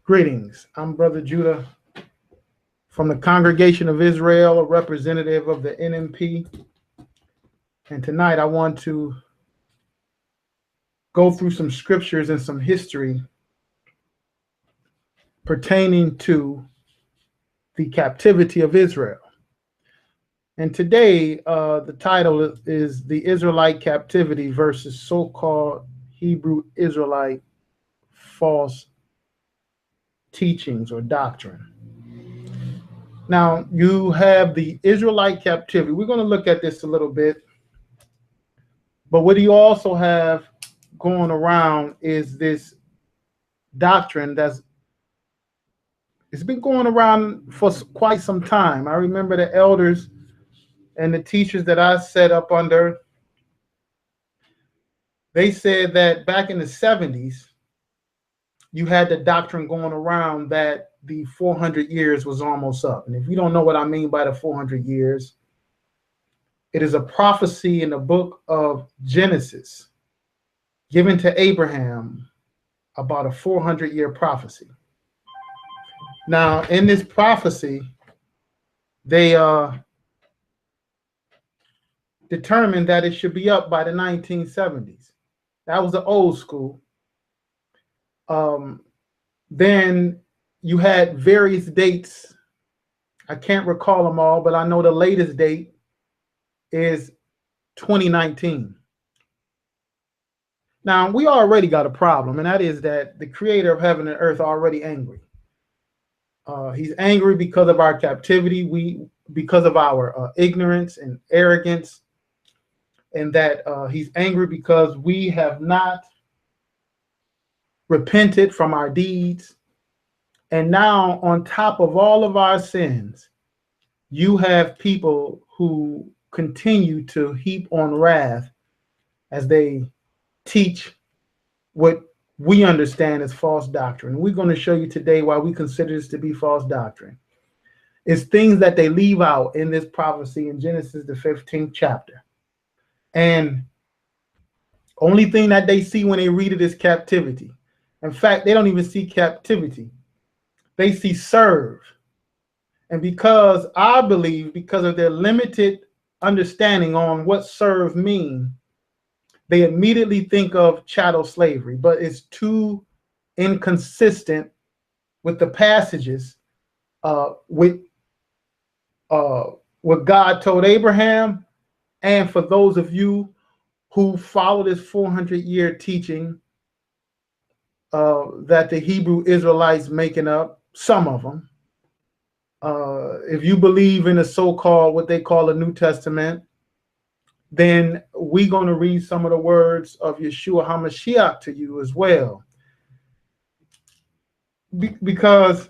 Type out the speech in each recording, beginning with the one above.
Greetings. I'm Brother Judah from the Congregation of Israel, a representative of the NMP. And tonight I want to go through some scriptures and some history pertaining to the captivity of Israel. And today, the title is The Israelite Captivity versus So-Called Hebrew Israelite False Teachings or Doctrine. Now, you have the Israelite captivity. We're going to look at this a little bit. But what you also have going around is this doctrine it's been going around for quite some time. I remember the elders and the teachers that I set up under, they said that back in the 70s, you had the doctrine going around that the 400 years was almost up. And if you don't know what I mean by the 400 years, it is a prophecy in the book of Genesis given to Abraham about a 400-year prophecy. Now, in this prophecy, they determined that it should be up by the 1970s. That was the old school. Then you had various dates. I can't recall them all, but I know the latest date is 2019. Now, we already got a problem, and that is that the creator of heaven and earth already angry. He's angry because of our captivity, because of our ignorance and arrogance, and that he's angry because we have not repented from our deeds. And now, on top of all of our sins, you have people who continue to heap on wrath as they teach what we understand as false doctrine. We're going to show you today why we consider this to be false doctrine. It's things that they leave out in this prophecy in Genesis, the 15th chapter. And only thing that they see when they read it is captivity. In fact, they don't even see captivity. They see serve. And because I believe, because of their limited understanding on what serve means, they immediately think of chattel slavery, but it's too inconsistent with the passages with what God told Abraham. And for those of you who follow this 400-year teaching that the Hebrew Israelites making up, some of them, if you believe in the so-called, what they call the New Testament, then we're going to read some of the words of Yeshua HaMashiach to you as well. Because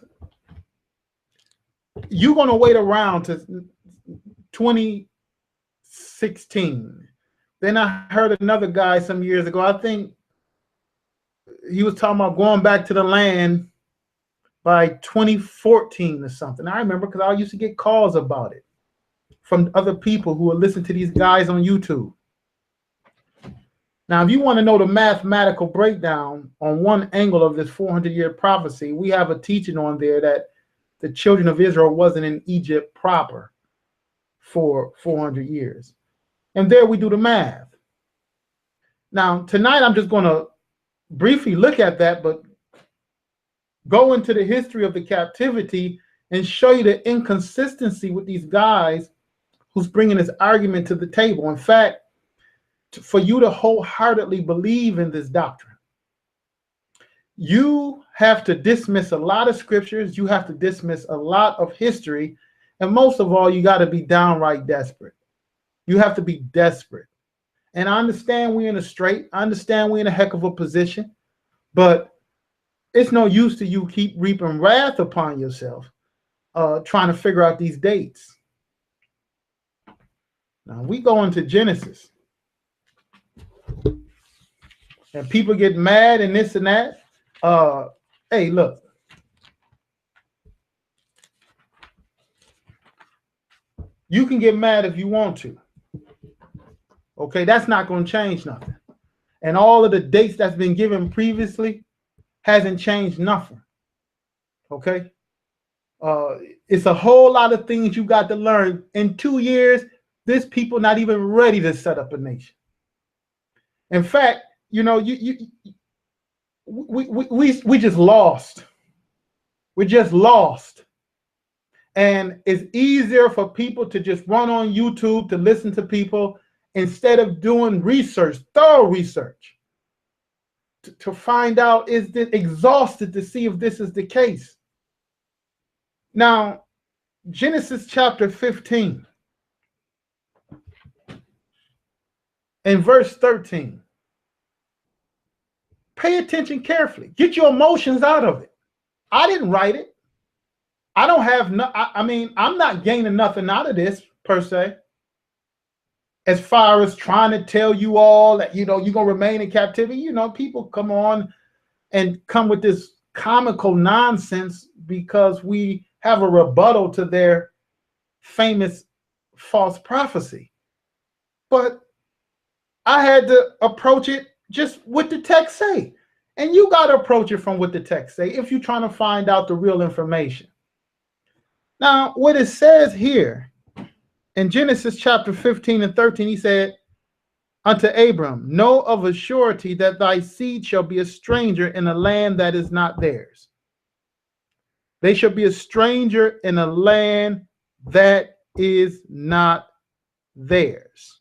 you're going to wait around to 2016. Then I heard another guy some years ago, I think he was talking about going back to the land by 2014 or something. I remember because I used to get calls about it from other people who would listen to these guys on YouTube. Now, if you want to know the mathematical breakdown on one angle of this 400-year prophecy, we have a teaching on there that the children of Israel wasn't in Egypt proper for 400 years. And there we do the math. Now, tonight I'm just going to briefly look at that, but go into the history of the captivity and show you the inconsistency with these guys who's bringing this argument to the table. In fact, for you to wholeheartedly believe in this doctrine, you have to dismiss a lot of scriptures, you have to dismiss a lot of history, and most of all, you got to be downright desperate. You have to be desperate. And I understand we're in a strait, I understand we're in a heck of a position, but it's no use to you keep reaping wrath upon yourself, trying to figure out these dates. Now we go into Genesis, and people get mad and this and that. Hey, look. You can get mad if you want to. Okay, that's not going to change nothing. And all of the dates that's been given previously hasn't changed nothing. Okay. It's a whole lot of things you got to learn. In 2 years, this people not even ready to set up a nation. In fact, you know, we just lost. We're just lost. And it's easier for people to just run on YouTube to listen to people instead of doing research, thorough research, to find out, is this exhausted to see if this is the case. Now, Genesis chapter 15 and verse 13. Pay attention carefully. Get your emotions out of it. I didn't write it. I don't have no, I mean, I'm not gaining nothing out of this per se, as far as trying to tell you all that, you know, you're going to remain in captivity. You know, people come on and come with this comical nonsense because we have a rebuttal to their famous false prophecy. But I had to approach it just what the text say. And you got to approach it from what the text say if you're trying to find out the real information. Now, what it says here in Genesis chapter 15 and 13, he said unto Abram, know of a surety that thy seed shall be a stranger in a land that is not theirs. They shall be a stranger in a land that is not theirs.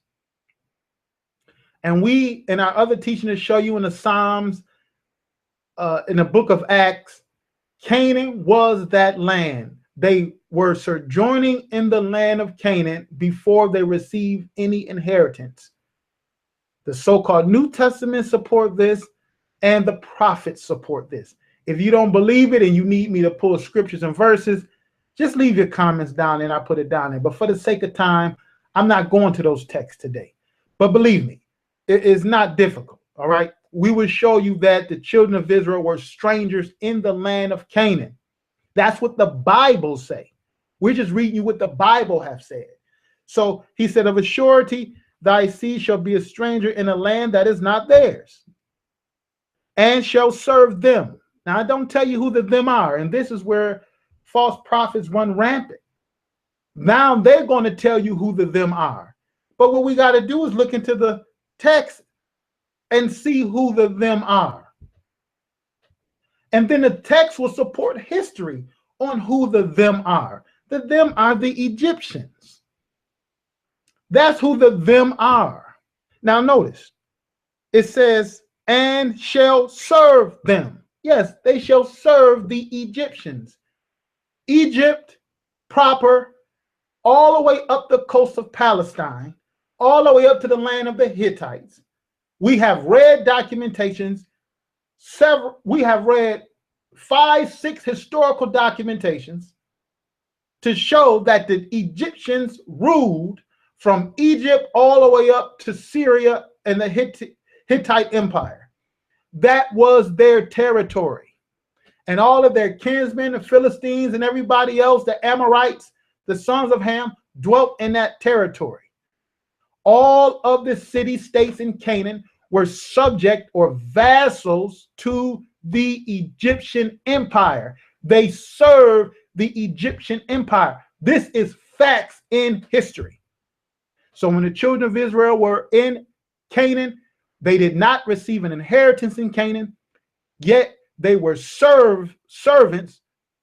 And we, in our other teaching, to show you in the Psalms, in the book of Acts, Canaan was that land. They were sojourning in the land of Canaan before they received any inheritance. The so-called New Testament support this, and the prophets support this. If you don't believe it and you need me to pull scriptures and verses, just leave your comments down and I'll put it down there. But for the sake of time, I'm not going to those texts today. But believe me, it is not difficult, all right? We will show you that the children of Israel were strangers in the land of Canaan. That's what the Bible say. We're just reading you what the Bible have said. So he said, of a surety, thy seed shall be a stranger in a land that is not theirs, and shall serve them. Now, I don't tell you who the them are, and this is where false prophets run rampant. Now they're going to tell you who the them are. But what we got to do is look into the text and see who the them are. And then the text will support history on who the them are. The them are the Egyptians. That's who the them are. Now notice, it says, and shall serve them. Yes, they shall serve the Egyptians. Egypt proper, all the way up the coast of Palestine, all the way up to the land of the Hittites. We have read documentations, we have read 5, 6 historical documentations to show that the Egyptians ruled from Egypt all the way up to Syria and the Hittite Empire. That was their territory. And all of their kinsmen, the Philistines and everybody else, the Amorites, the sons of Ham, dwelt in that territory. All of the city-states in Canaan were subject or vassals to the Egyptian empire. They served the Egyptian empire. This is facts in history. So when the children of Israel were in Canaan, they did not receive an inheritance in Canaan, yet they were servants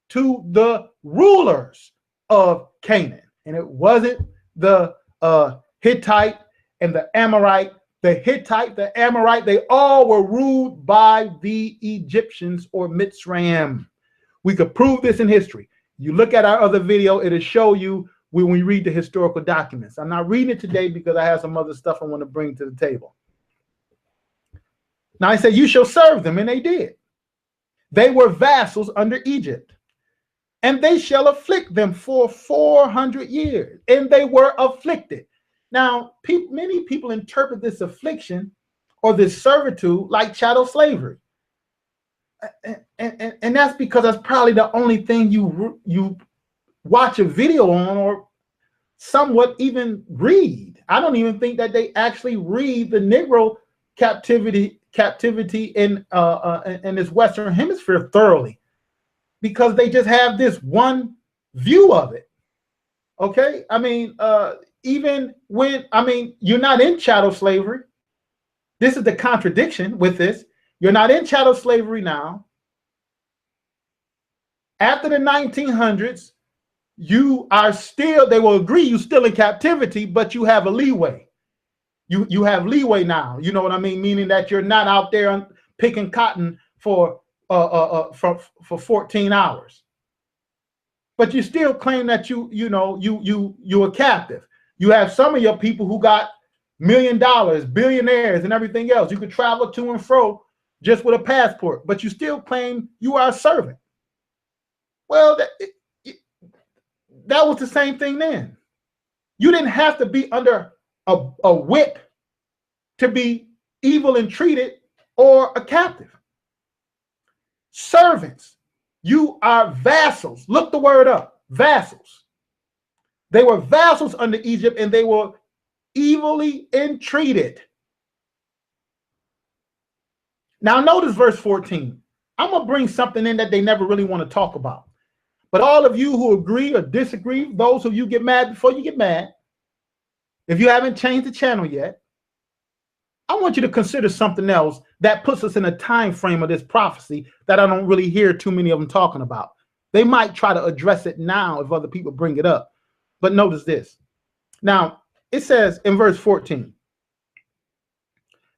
to the rulers of Canaan. And it wasn't the Hittite and the Amorite. The Hittite, the Amorite, they all were ruled by the Egyptians or Mitzrayim. We could prove this in history. You look at our other video, it'll show you when we read the historical documents. I'm not reading it today because I have some other stuff I want to bring to the table. Now I said, you shall serve them, and they did. They were vassals under Egypt, and they shall afflict them for 400 years, and they were afflicted. Now, many people interpret this affliction or this servitude like chattel slavery. And that's because that's probably the only thing you watch a video on or somewhat even read. I don't even think that they actually read the Negro captivity in this Western Hemisphere thoroughly. because they just have this one view of it. Okay, I mean, even when, I mean, you're not in chattel slavery. This is the contradiction with this. You're not in chattel slavery now. After the 1900s, you are still, they will agree, you're still in captivity, but you have a leeway. You have leeway now. You know what I mean? Meaning that you're not out there picking cotton for 14 hours. But you still claim that you're a captive. You have some of your people who got $1 million, billionaires, and everything else. You could travel to and fro just with a passport, but you still claim you are a servant. Well, that was the same thing then. You didn't have to be under a whip to be evil and treated or a captive. Servants, you are vassals. Look the word up, vassals. They were vassals under Egypt, and they were evilly entreated. Now notice verse 14. I'm going to bring something in that they never really want to talk about. But all of you who agree or disagree, those of you get mad before you get mad, if you haven't changed the channel yet, I want you to consider something else that puts us in a time frame of this prophecy that I don't really hear too many of them talking about. They might try to address it now if other people bring it up. But notice this. Now, it says in verse 14,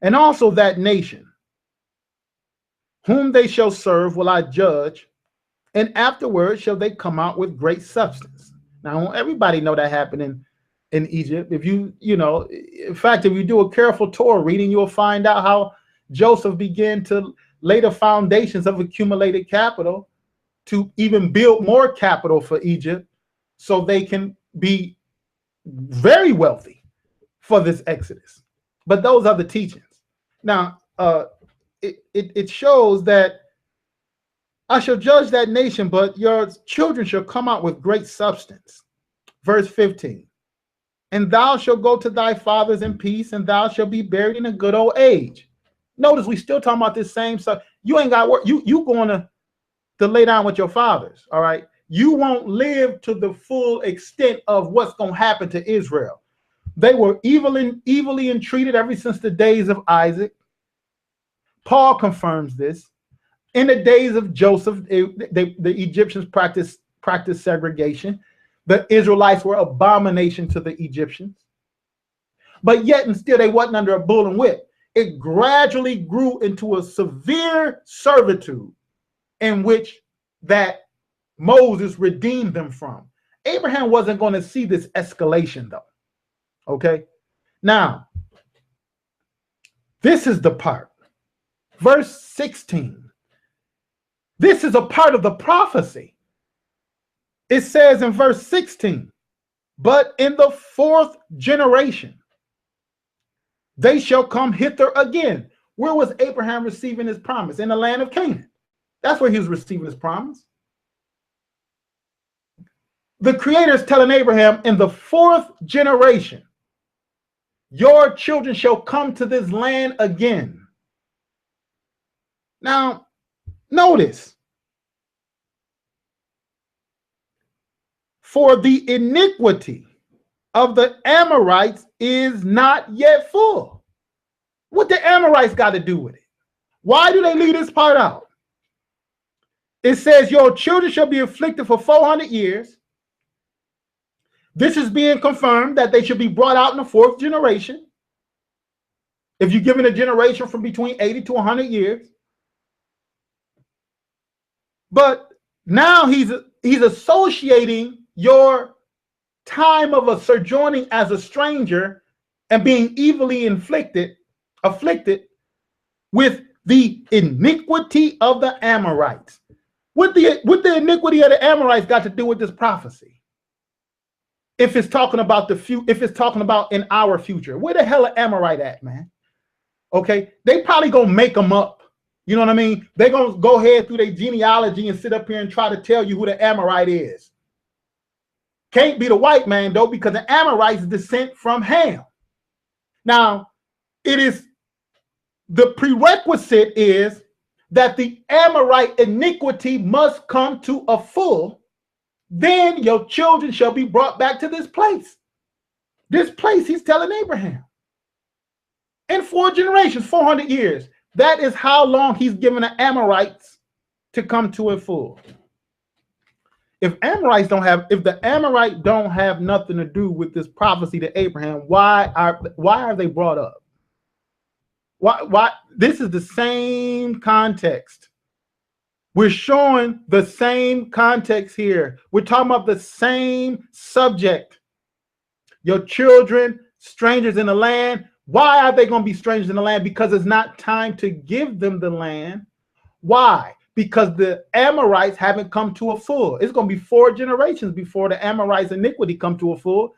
and also that nation whom they shall serve will I judge, and afterwards shall they come out with great substance. Now, everybody know that happened in Egypt. If in fact, if you do a careful Torah reading, you'll find out how Joseph began to lay the foundations of accumulated capital to even build more capital for Egypt so they can be very wealthy for this exodus. But those are the teachings. Now, it shows that I shall judge that nation, but your children shall come out with great substance. Verse 15. And thou shalt go to thy fathers in peace, and thou shalt be buried in a good old age. Notice we still talking about this same stuff. You ain't got work. You going to lay down with your fathers. All right. You won't live to the full extent of what's going to happen to Israel. They were evilly entreated ever since the days of Isaac. Paul confirms this. In the days of Joseph, the Egyptians practiced segregation. The Israelites were abomination to the Egyptians. But yet and still they wasn't under a bull and whip. It gradually grew into a severe servitude in which that Moses redeemed them from. Abraham wasn't going to see this escalation though. Okay. Now, this is the part. Verse 16. This is a part of the prophecy. It says in verse 16, but in the fourth generation, they shall come hither again. Where was Abraham receiving his promise? In the land of Canaan. That's where he was receiving his promise. The Creator is telling Abraham, in the fourth generation, your children shall come to this land again. Now, notice, for the iniquity of the Amorites is not yet full. What the Amorites got to do with it? Why do they leave this part out? It says, your children shall be afflicted for 400 years. This is being confirmed that they should be brought out in the fourth generation. If you're given a generation from between 80 to 100 years. But now he's associating your time of a sojourning as a stranger and being evilly afflicted with the iniquity of the Amorites. What the iniquity of the Amorites got to do with this prophecy? If it's talking about if it's talking about in our future, where the hell are Amorite at, man? Okay, they probably gonna make them up. You know what I mean? They're gonna go ahead through their genealogy and sit up here and try to tell you who the Amorite is. Can't be the white man though, because the Amorites descent from Ham. Now, it is the prerequisite is that the Amorite iniquity must come to a full, then your children shall be brought back to this place. This place, he's telling Abraham. In 4 generations, 400 years. That is how long he's given the Amorites to come to a full. If the Amorites don't have nothing to do with this prophecy to Abraham, why are they brought up? Why? This is the same context. We're showing the same context here. We're talking about the same subject. Your children, strangers in the land. Why are they going to be strangers in the land? Because it's not time to give them the land. Why? Because the Amorites haven't come to a full. It's going to be 4 generations before the Amorites' iniquity come to a full.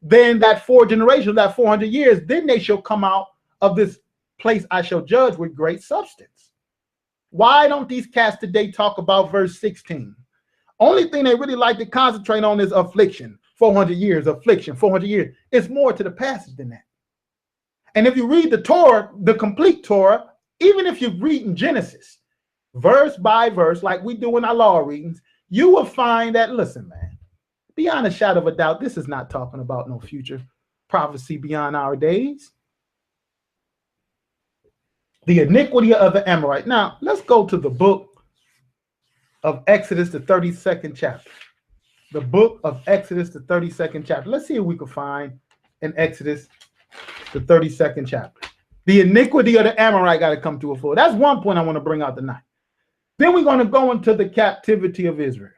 Then that 4 generations, that 400 years, then they shall come out of this place I shall judge with great substance. Why don't these cats today talk about verse 16? Only thing they really like to concentrate on is affliction. 400 years, affliction, 400 years. It's more to the passage than that. And if you read the Torah, the complete Torah, even if you read in Genesis, verse by verse, like we do in our law readings, you will find that, listen, man, beyond a shadow of a doubt, this is not talking about no future prophecy beyond our days. The iniquity of the Amorite. Now, let's go to the book of Exodus, the 32nd chapter. The book of Exodus, the 32nd chapter. Let's see if we can find in Exodus, the 32nd chapter. The iniquity of the Amorite got to come to a full. That's one point I want to bring out tonight. Then we're going to go into the captivity of Israel.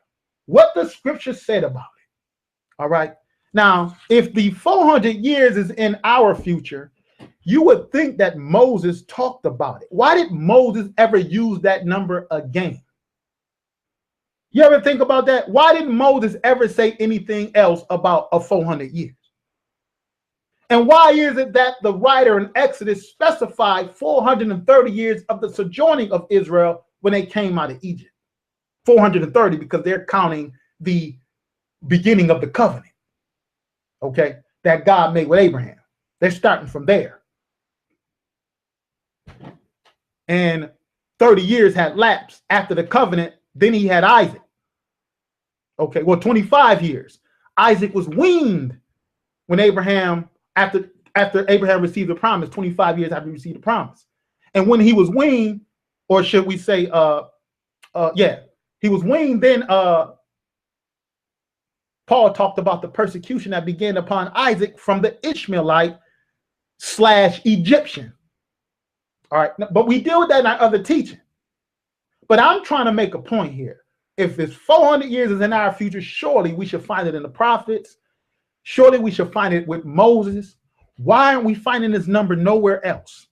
What the scripture said about it. All right. Now, if the 400 years is in our future, you would think that Moses talked about it. Why did Moses ever use that number again? You ever think about that? Why didn't Moses ever say anything else about a 400 years? And why is it that the writer in Exodus specified 430 years of the sojourning of Israel when they came out of Egypt? 430 because they're counting the beginning of the covenant, okay, that God made with Abraham. They're starting from there. And 30 years had lapsed after the covenant. Then he had Isaac. Okay, well, 25 years. Isaac was weaned when Abraham, after Abraham received the promise, 25 years after he received the promise. And when he was weaned, or should we say, he was weaned, then Paul talked about the persecution that began upon Isaac from the Ishmaelite / Egyptian. All right, but we deal with that in our other teaching. But I'm trying to make a point here. If it's 400 years is in our future, surely we should find it in the prophets. Surely we should find it with Moses. Why aren't we finding this number nowhere else?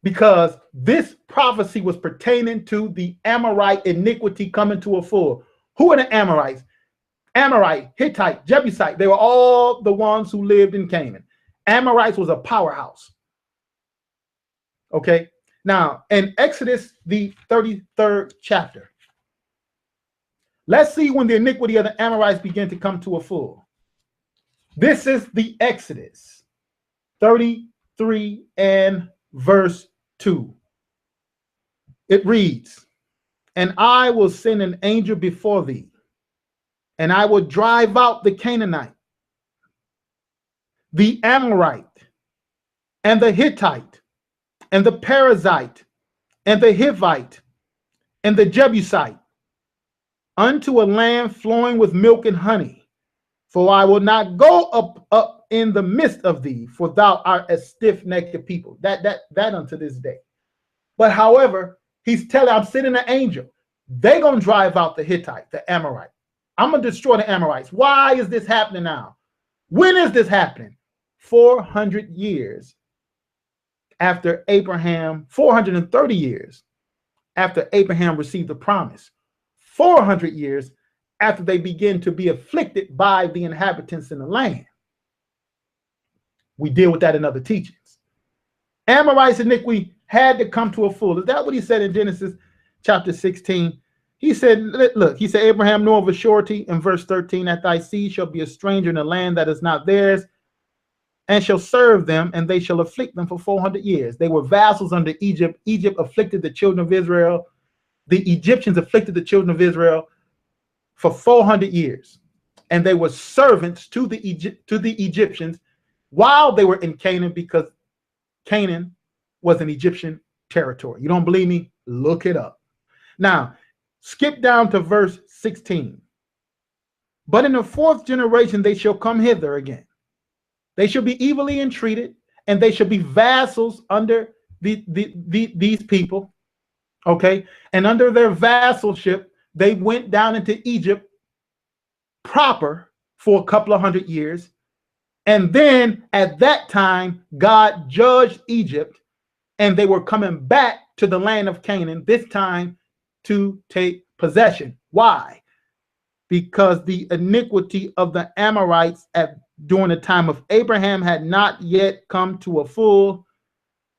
Because this prophecy was pertaining to the Amorite iniquity coming to a full. Who are the Amorites? Amorite, Hittite, Jebusite. They were all the ones who lived in Canaan. Amorites was a powerhouse. Okay. Now, in Exodus, the 33rd chapter, let's see when the iniquity of the Amorites began to come to a full. This is the Exodus 33 and verse 2. It reads, "And I will send an angel before thee, and I will drive out the Canaanite, the Amorite, and the Hittite, and the Perizzite, and the Hivite, and the Jebusite, unto a land flowing with milk and honey. For I will not go up in the midst of thee, for thou art a stiff-necked people." That unto this day. But however, he's telling, I'm sending an angel. They're going to drive out the Hittite, the Amorite. I'm going to destroy the Amorites. Why is this happening now? When is this happening? 400 years after Abraham, 430 years after Abraham received the promise. 400 years after they begin to be afflicted by the inhabitants in the land. We deal with that in other teachings. Amorites iniquity had to come to a full. Is that what he said in Genesis chapter 16? He said, look, he said, Abraham knew of a surety in verse 13 that thy seed shall be a stranger in a land that is not theirs, and shall serve them, and they shall afflict them for 400 years. They were vassals under Egypt. Egypt afflicted the children of Israel. The Egyptians afflicted the children of Israel for 400 years. And they were servants to the Egyptians while they were in Canaan, because Canaan was an Egyptian territory. You don't believe me? Look it up. Now, skip down to verse 16. But in the fourth generation they shall come hither again. They shall be evilly entreated, and they shall be vassals under these people. Okay? And under their vassalship, they went down into Egypt proper for a couple of 100 years. And then at that time, God judged Egypt, and they were coming back to the land of Canaan, this time to take possession. Why? Because the iniquity of the Amorites during the time of Abraham had not yet come to a full.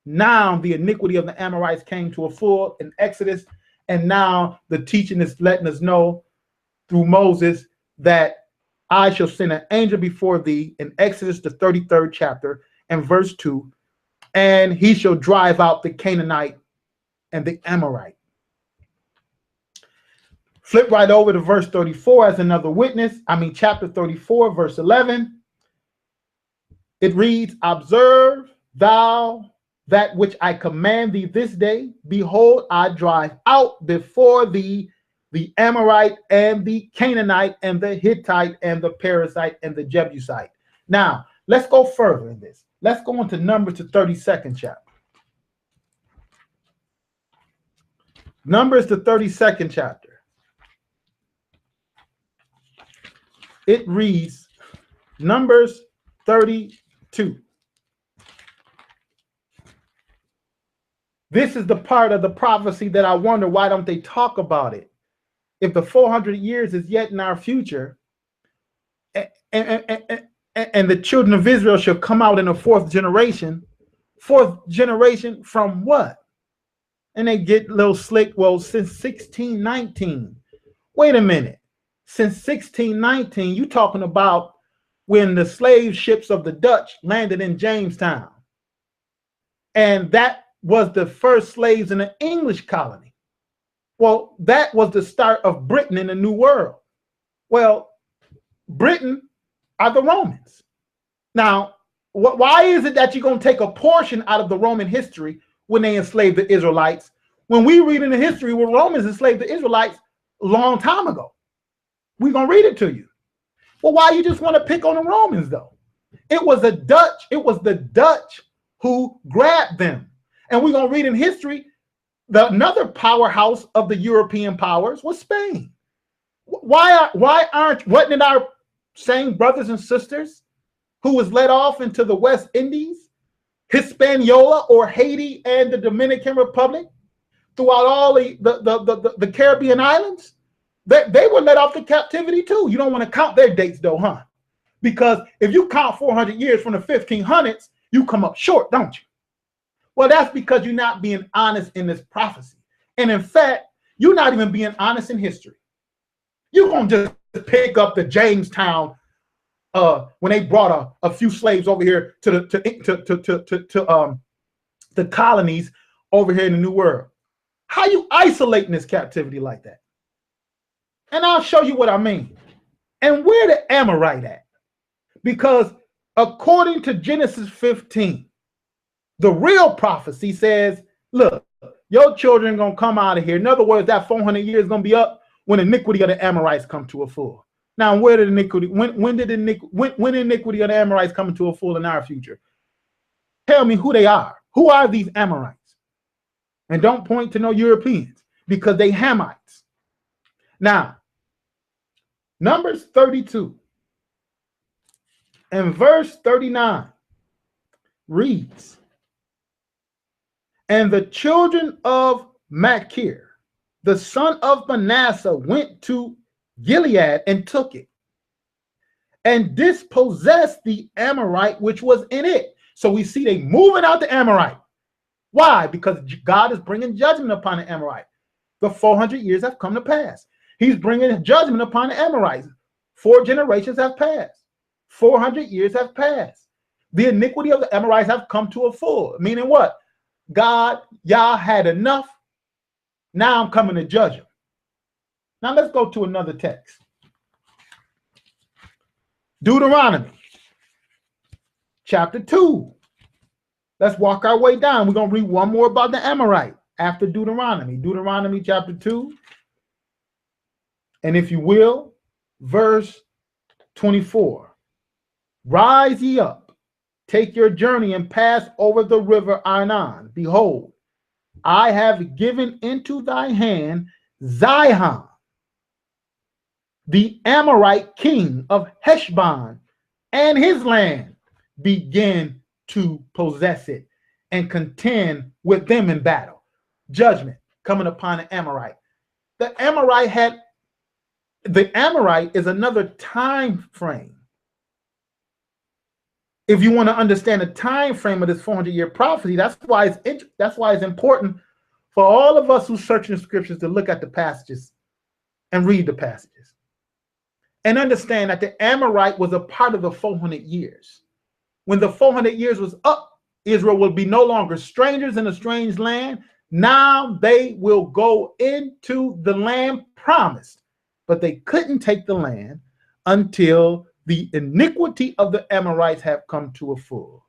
Now the iniquity of the Amorites came to a full in Exodus, and now the teaching is letting us know through Moses that I shall send an angel before thee in Exodus, the 33rd chapter, and verse 2, and he shall drive out the Canaanite and the Amorite. Flip right over to verse 34 as another witness. Chapter 34, verse 11. It reads, observe thou that which I command thee this day. Behold, I drive out before thee the Amorite and the Canaanite and the Hittite and the Perizzite and the Jebusite. Now, let's go further in this. Let's go into Numbers, the 32nd chapter. Numbers, the 32nd chapter. It reads, Numbers 32. This is the part of the prophecy that I wonder, why don't they talk about it? If the 400 years is yet in our future, and the children of Israel shall come out in the fourth generation from what? And they get a little slick. Well, since 1619. Wait a minute. Since 1619, you talking about when the slave ships of the Dutch landed in Jamestown. And that was the first slaves in the English colony. Well, that was the start of Britain in the New World. Well, Britain are the Romans. Now, why is it that you're going to take a portion out of the Roman history when they enslaved the Israelites, when we read in the history where Romans enslaved the Israelites a long time ago? We're going to read it to you. Well, why you just want to pick on the Romans, though? It was the Dutch who grabbed them. And we're going to read in history, another powerhouse of the European powers was Spain. Wasn't it our same brothers and sisters who was led off into the West Indies, Hispaniola, or Haiti and the Dominican Republic, throughout all the Caribbean islands? They were led off to captivity too. You don't want to count their dates though, huh? Because if you count 400 years from the 1500s, you come up short, don't you? Well, that's because you're not being honest in this prophecy. And in fact, you're not even being honest in history. You're going to just pick up the Jamestown when they brought a few slaves over here to the colonies over here in the New World. How you isolating this captivity like that? And I'll show you what I mean. And where the Amorite at? Because according to Genesis 15, the real prophecy says, look, your children are going to come out of here. In other words, that 400 years is going to be up when iniquity of the Amorites come to a full. Now, where did iniquity, when iniquity of the Amorites come to a full in our future? Tell me who they are. Who are these Amorites? And don't point to no Europeans, because they Hamites. Now, Numbers 32 and verse 39 reads, and the children of Machir, the son of Manasseh, went to Gilead and took it, and dispossessed the Amorite which was in it. So we see they moving out the Amorite. Why? Because God is bringing judgment upon the Amorite. The 400 years have come to pass. He's bringing judgment upon the Amorites. 4 generations have passed. 400 years have passed. The iniquity of the Amorites have come to a full. Meaning what? God, y'all had enough. Now I'm coming to judge them. Now let's go to another text. Deuteronomy chapter 2. Let's walk our way down. We're going to read one more about the Amorite after Deuteronomy. Deuteronomy chapter 2. And if you will, verse 24. Rise ye up, take your journey and pass over the river Arnon. Behold, I have given into thy hand Sihon, the Amorite king of Heshbon, and his land. Begin to possess it and contend with them in battle. Judgment coming upon the Amorite. The Amorite is another time frame. If you want to understand the time frame of this 400-year prophecy, that's why it's important for all of us who search in the scriptures to look at the passages and read the passages and understand that the Amorite was a part of the 400 years. When the 400 years was up, Israel will be no longer strangers in a strange land. Now they will go into the land promised, but they couldn't take the land until the iniquity of the Amorites have come to a full.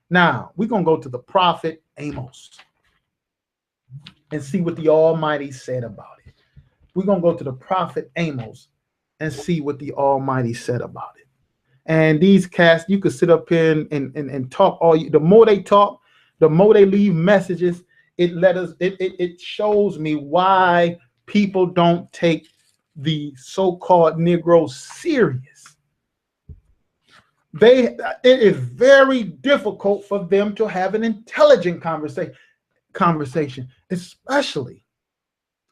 Now, we're going to go to the prophet Amos and see what the Almighty said about it. We're going to go to the prophet Amos and see what the Almighty said about it. And these cats, you could sit up here and talk the more they talk, the more they leave messages. It shows me why people don't take the so-called Negroes serious. It is very difficult for them to have an intelligent conversation, especially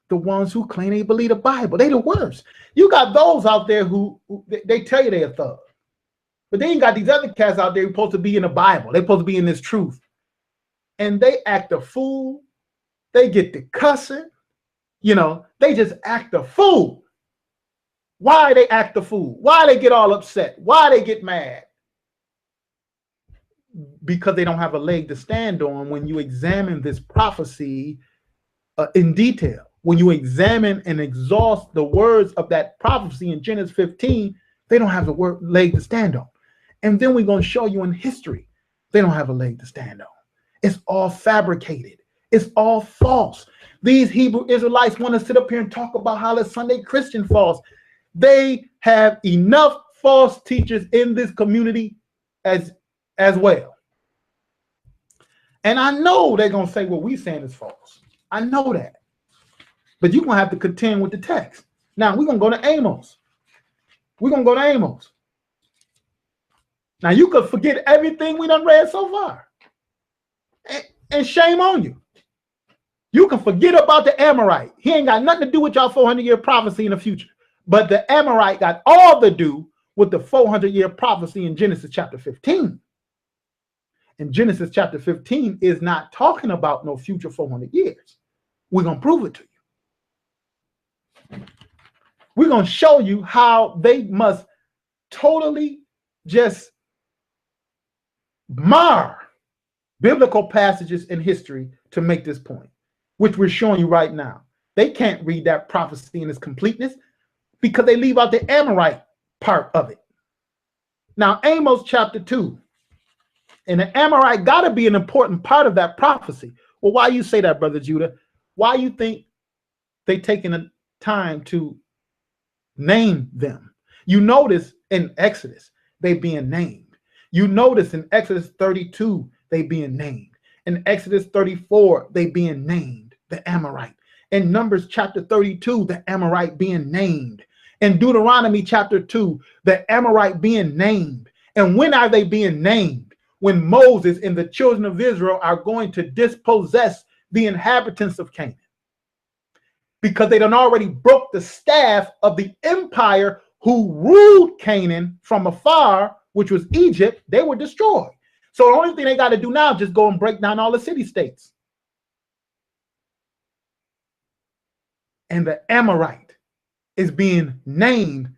the ones who claim they believe the Bible. They the worst. You got those out there who they tell you they're a thug. But then you got these other cats out there who are supposed to be in the Bible. They're supposed to be in this truth. And they act a fool. They get to cussing. They just act a fool. Why they act a fool? Why they get all upset? Why they get mad? Because they don't have a leg to stand on when you examine this prophecy in detail. When you examine and exhaust the words of that prophecy in Genesis 15, they don't have the leg to stand on. And then we're going to show you in history, they don't have a leg to stand on. It's all fabricated. It's all false. These Hebrew Israelites want to sit up here and talk about how the Sunday Christian false. They have enough false teachers in this community as well. And I know they're going to say what we're saying is false. I know that. But you're going to have to contend with the text. Now, we're going to go to Amos. We're going to go to Amos. Now, you could forget everything we done read so far. And shame on you. You can forget about the Amorite. He ain't got nothing to do with y'all 400-year prophecy in the future. But the Amorite got all to do with the 400-year prophecy in Genesis chapter 15. And Genesis chapter 15 is not talking about no future 400 years. We're going to prove it to you. We're going to show you how they must totally just mar biblical passages in history to make this point, which we're showing you right now. They can't read that prophecy in its completeness because they leave out the Amorite part of it. Now, Amos chapter 2, and the Amorite got to be an important part of that prophecy. Well, why you say that, Brother Judah? Why you think they taking the time to name them? You notice in Exodus, they being named. You notice in Exodus 32, they being named. In Exodus 34, they being named, the Amorite. In Numbers chapter 32, the Amorite being named. In Deuteronomy chapter 2, the Amorite being named. And when are they being named? When Moses and the children of Israel are going to dispossess the inhabitants of Canaan. Because they done already broke the staff of the empire who ruled Canaan from afar, which was Egypt. They were destroyed. So the only thing they got to do now is just go and break down all the city-states. And the Amorite is being named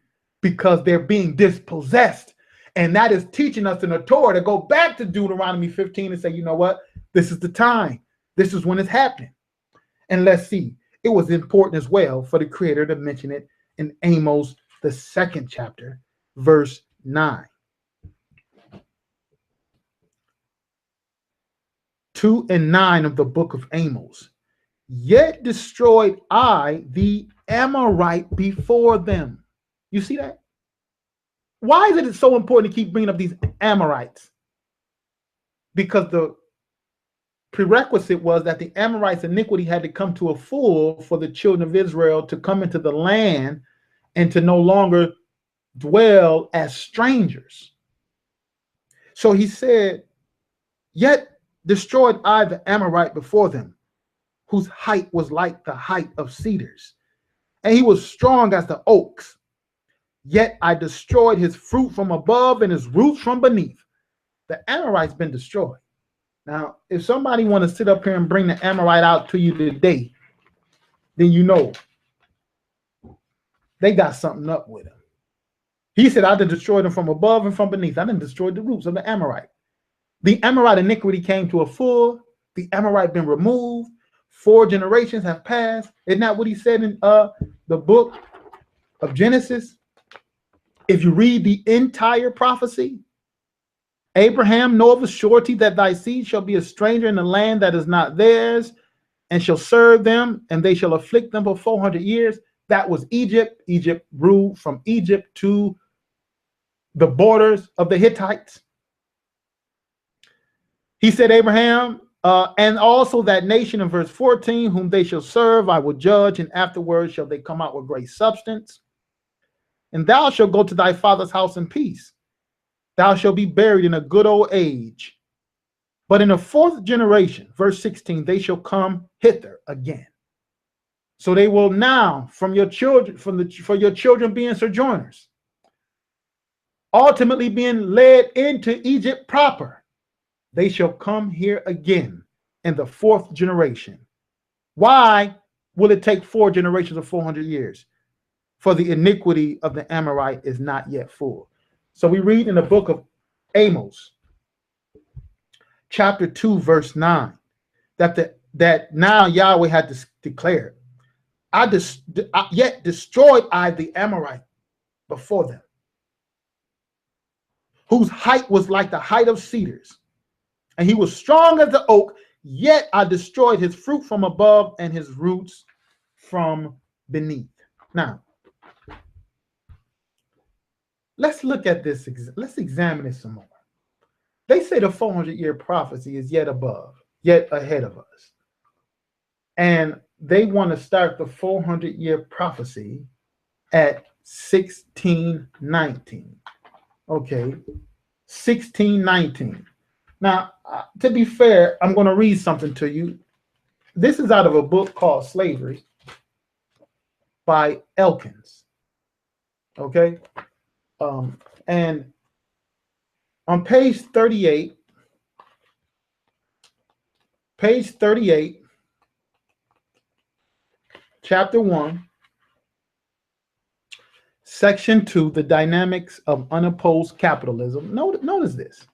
because they're being dispossessed. And that is teaching us in the Torah to go back to Deuteronomy 15 and say, you know what? This is the time. This is when it's happening. And let's see. It was important as well for the Creator to mention it in Amos, the 2nd chapter, verse 9. 2 and 9 of the book of Amos. Yet destroyed I the Amorite before them. You see that? Why is it so important to keep bringing up these Amorites? Because the prerequisite was that the Amorites' iniquity had to come to a full for the children of Israel to come into the land and to no longer dwell as strangers. So he said, yet destroyed I the Amorite before them, whose height was like the height of cedars, and he was strong as the oaks. Yet I destroyed his fruit from above and his roots from beneath. The Amorite's been destroyed. Now, if somebody want to sit up here and bring the Amorite out to you today, then you know they got something up with him. He said, I done destroyed them from above and from beneath. I done destroyed the roots of the Amorite. The Amorite iniquity came to a full. The Amorite been removed. 4 generations have passed. Isn't that what he said in the book of Genesis? If you read the entire prophecy, Abraham, know of a surety that thy seed shall be a stranger in the land that is not theirs, and shall serve them, and they shall afflict them for 400 years. That was Egypt. Egypt ruled from Egypt to the borders of the Hittites. He said, Abraham, and also that nation in verse 14, whom they shall serve, I will judge, and afterwards shall they come out with great substance. And thou shalt go to thy father's house in peace. Thou shalt be buried in a good old age. But in the 4th generation, verse 16, they shall come hither again. So they will now, from your children, for your children being sojourners, ultimately being led into Egypt proper, they shall come here again in the 4th generation. Why will it take 4 generations of 400 years? For the iniquity of the Amorite is not yet full. So we read in the book of Amos, chapter 2, verse 9, that now Yahweh had declared, yet destroyed I the Amorite before them, whose height was like the height of cedars, and he was strong as the oak, yet I destroyed his fruit from above and his roots from beneath. Now, let's look at this. Let's examine this some more. They say the 400-year prophecy is yet ahead of us. And they want to start the 400-year prophecy at 1619. Okay, 1619. Now, to be fair, I'm going to read something to you. This is out of a book called Slavery by Elkins. Okay, and on page 38, chapter 1, section 2, the dynamics of unopposed capitalism. Notice this.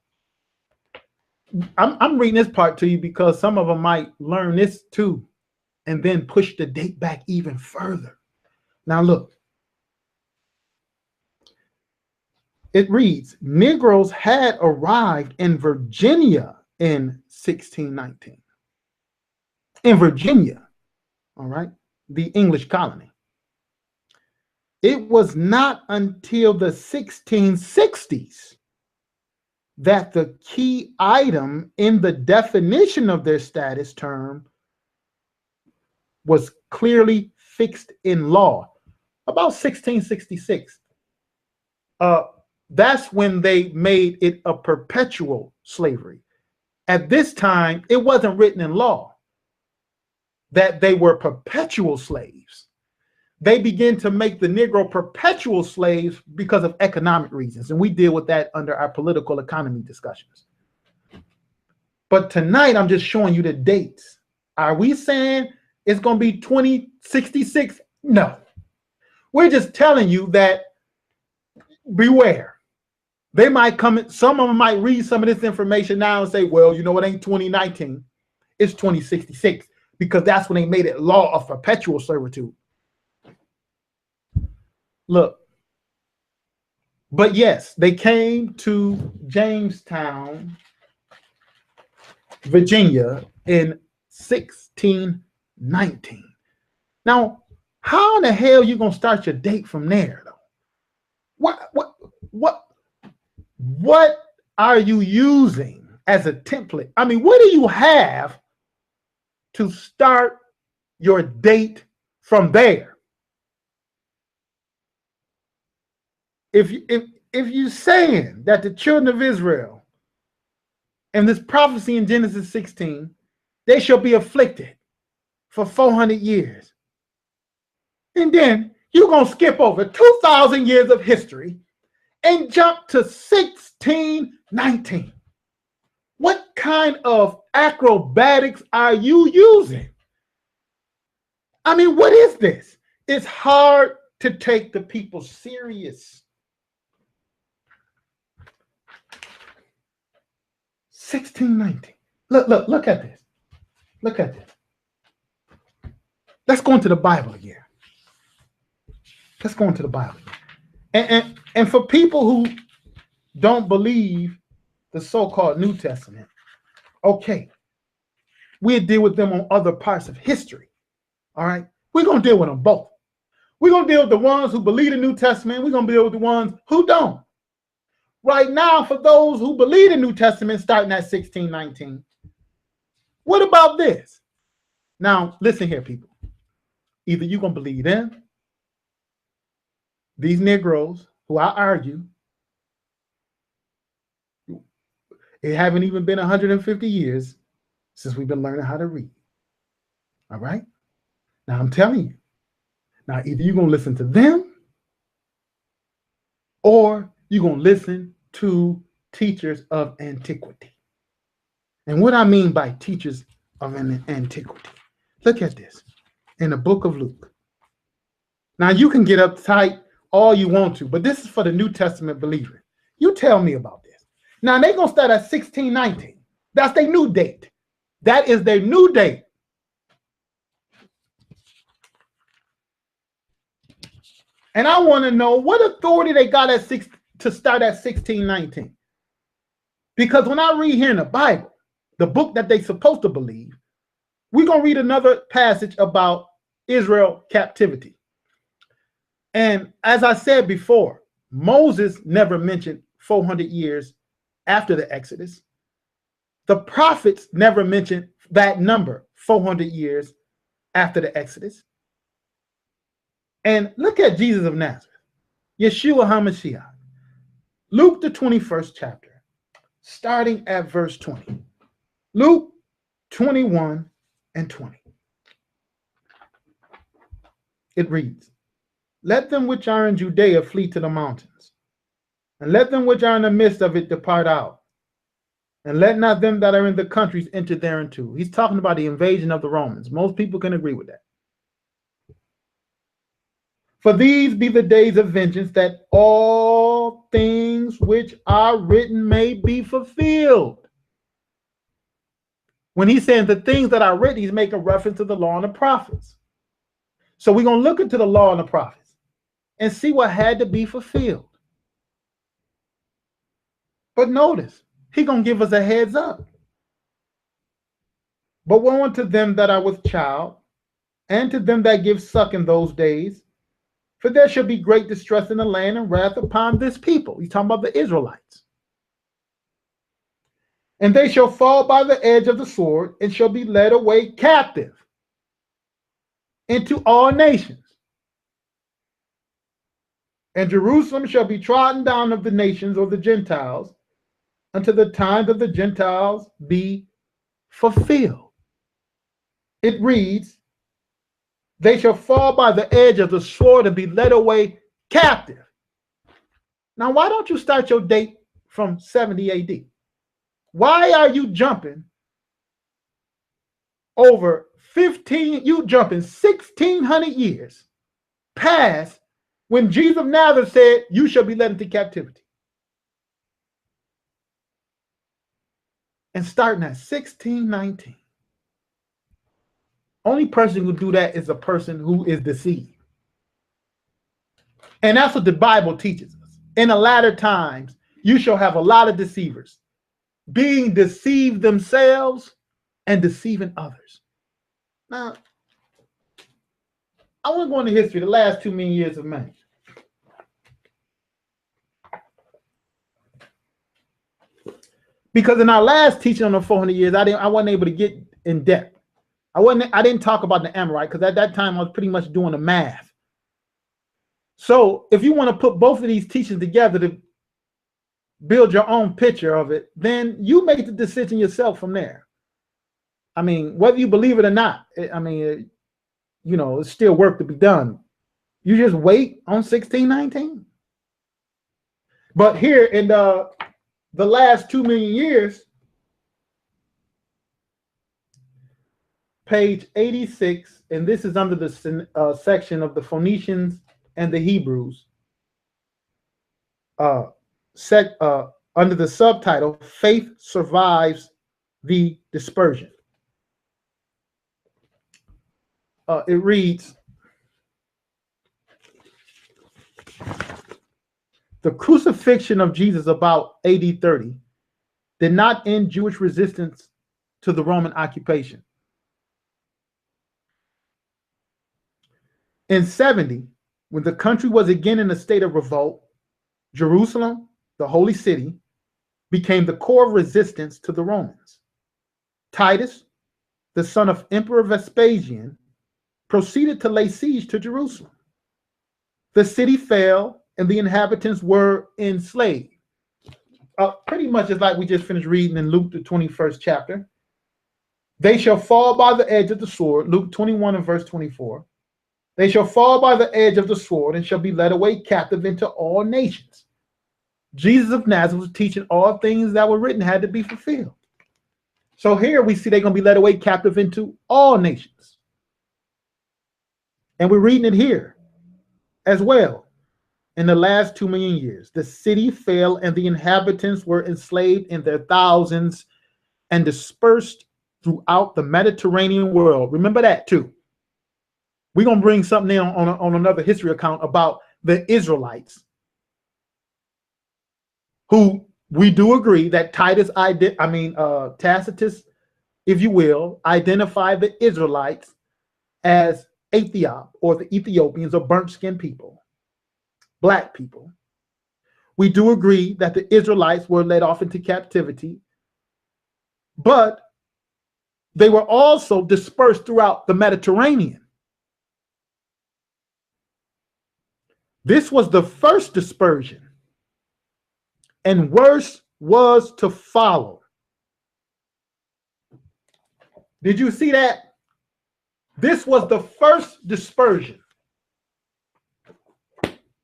I'm reading this part to you because some of them might learn this too and then push the date back even further. Now look. It reads, Negroes had arrived in Virginia in 1619. In Virginia, all right, the English colony. It was not until the 1660s that the key item in the definition of their status term was clearly fixed in law. About 1666. That's when they made it a perpetual slavery. At this time, it wasn't written in law that they were perpetual slaves. They began to make the Negro perpetual slaves because of economic reasons. And we deal with that under our political economy discussions. But tonight, I'm just showing you the dates. Are we saying it's going to be 2066? No. We're just telling you that beware. They might come in, some of them might read some of this information now and say, well, you know, it ain't 2019, it's 2066, because that's when they made it law of perpetual servitude. Look, but yes, they came to Jamestown, Virginia in 1619. Now, how in the hell you gonna start your date from there, though? What are you using as a template? I mean, what do you have to start your date from there? If you're saying that the children of Israel and this prophecy in Genesis 16, they shall be afflicted for 400 years. And then you're going to skip over 2,000 years of history and jump to 1619. What kind of acrobatics are you using? I mean, what is this? It's hard to take the people serious. 1619. Look at this. Look at this. Let's go into the Bible again. Let's go into the Bible. And for people who don't believe the so-called New Testament, okay, we'll deal with them on other parts of history. All right? We're going to deal with them both. We're going to deal with the ones who believe the New Testament. We're going to deal with the ones who don't. Right now, for those who believe the New Testament, starting at 1619, what about this? Now, listen here, people. Either you're going to believe them, these Negroes, who I argue, it haven't even been 150 years since we've been learning how to read. All right? Now, I'm telling you. Now, either you're going to listen to them or you're going to listen to teachers of antiquity. And what I mean by teachers of antiquity, look at this in the book of Luke. Now, you can get uptight all you want to, but this is for the New Testament believer. You tell me about this. Now, they're going to start at 1619. That's their new date. That is their new date. And I want to know what authority they got to start at 1619. Because when I read here in the Bible, the book that they're supposed to believe, we're going to read another passage about Israel captivity. And as I said before, Moses never mentioned 400 years after the Exodus. The prophets never mentioned that number, 400 years after the Exodus. And look at Jesus of Nazareth, Yeshua HaMashiach. Luke, the 21st chapter, starting at verse 20. Luke 21 and 20. It reads, "Let them which are in Judea flee to the mountains, and let them which are in the midst of it depart out, and let not them that are in the countries enter thereinto." He's talking about the invasion of the Romans. Most people can agree with that. "For these be the days of vengeance, that all things which are written may be fulfilled." When he's saying the things that are written, he's making reference to the law and the prophets. So we're going to look into the law and the prophets and see what had to be fulfilled. But notice, he's going to give us a heads up. "But woe unto them that are with child, and to them that give suck in those days, for there shall be great distress in the land and wrath upon this people." He's talking about the Israelites. "And they shall fall by the edge of the sword, and shall be led away captive into all nations. And Jerusalem shall be trodden down of the nations or the Gentiles, until the times of the Gentiles be fulfilled." It reads, "They shall fall by the edge of the sword and be led away captive." Now, why don't you start your date from 70 AD? Why are you jumping over 1,600 years past when Jesus of Nazareth said, "You shall be led into captivity"? and starting at 1619. Only person who do that is a person who is deceived. And that's what the Bible teaches us. In the latter times, you shall have a lot of deceivers, being deceived themselves and deceiving others. Now, I want to go into history, the last 2 million years of man. Because in our last teaching on the 400 years, I wasn't able to get in depth. I didn't talk about the Amorite because at that time I was pretty much doing the math. So if you want to put both of these teachings together to build your own picture of it, then you make the decision yourself from there. I mean, whether you believe it or not, it's still work to be done. You just wait on 1619. But here in the last 2 million years, page 86, and this is under the section of the Phoenicians and the Hebrews, under the subtitle, Faith Survives the Dispersion. It reads, the crucifixion of Jesus about AD 30 did not end Jewish resistance to the Roman occupation. In 70, when the country was again in a state of revolt, Jerusalem, the holy city, became the core of resistance to the Romans. Titus, the son of Emperor Vespasian, proceeded to lay siege to Jerusalem. The city fell and the inhabitants were enslaved. Pretty much as like we just finished reading in Luke, the 21st chapter. They shall fall by the edge of the sword, Luke 21 and verse 24. They shall fall by the edge of the sword and shall be led away captive into all nations. Jesus of Nazareth was teaching all things that were written had to be fulfilled. So here we see they're going to be led away captive into all nations. And we're reading it here as well. In the last 2 million years, the city fell and the inhabitants were enslaved in their thousands and dispersed throughout the Mediterranean world. Remember that too. We're going to bring something in on another history account about the Israelites, who we do agree that Tacitus, if you will, identified the Israelites as Ethiop, or the Ethiopians, or burnt-skinned people, black people. We do agree that the Israelites were led off into captivity, but they were also dispersed throughout the Mediterranean. This was the first dispersion, and worse was to follow. Did you see that? This was the first dispersion,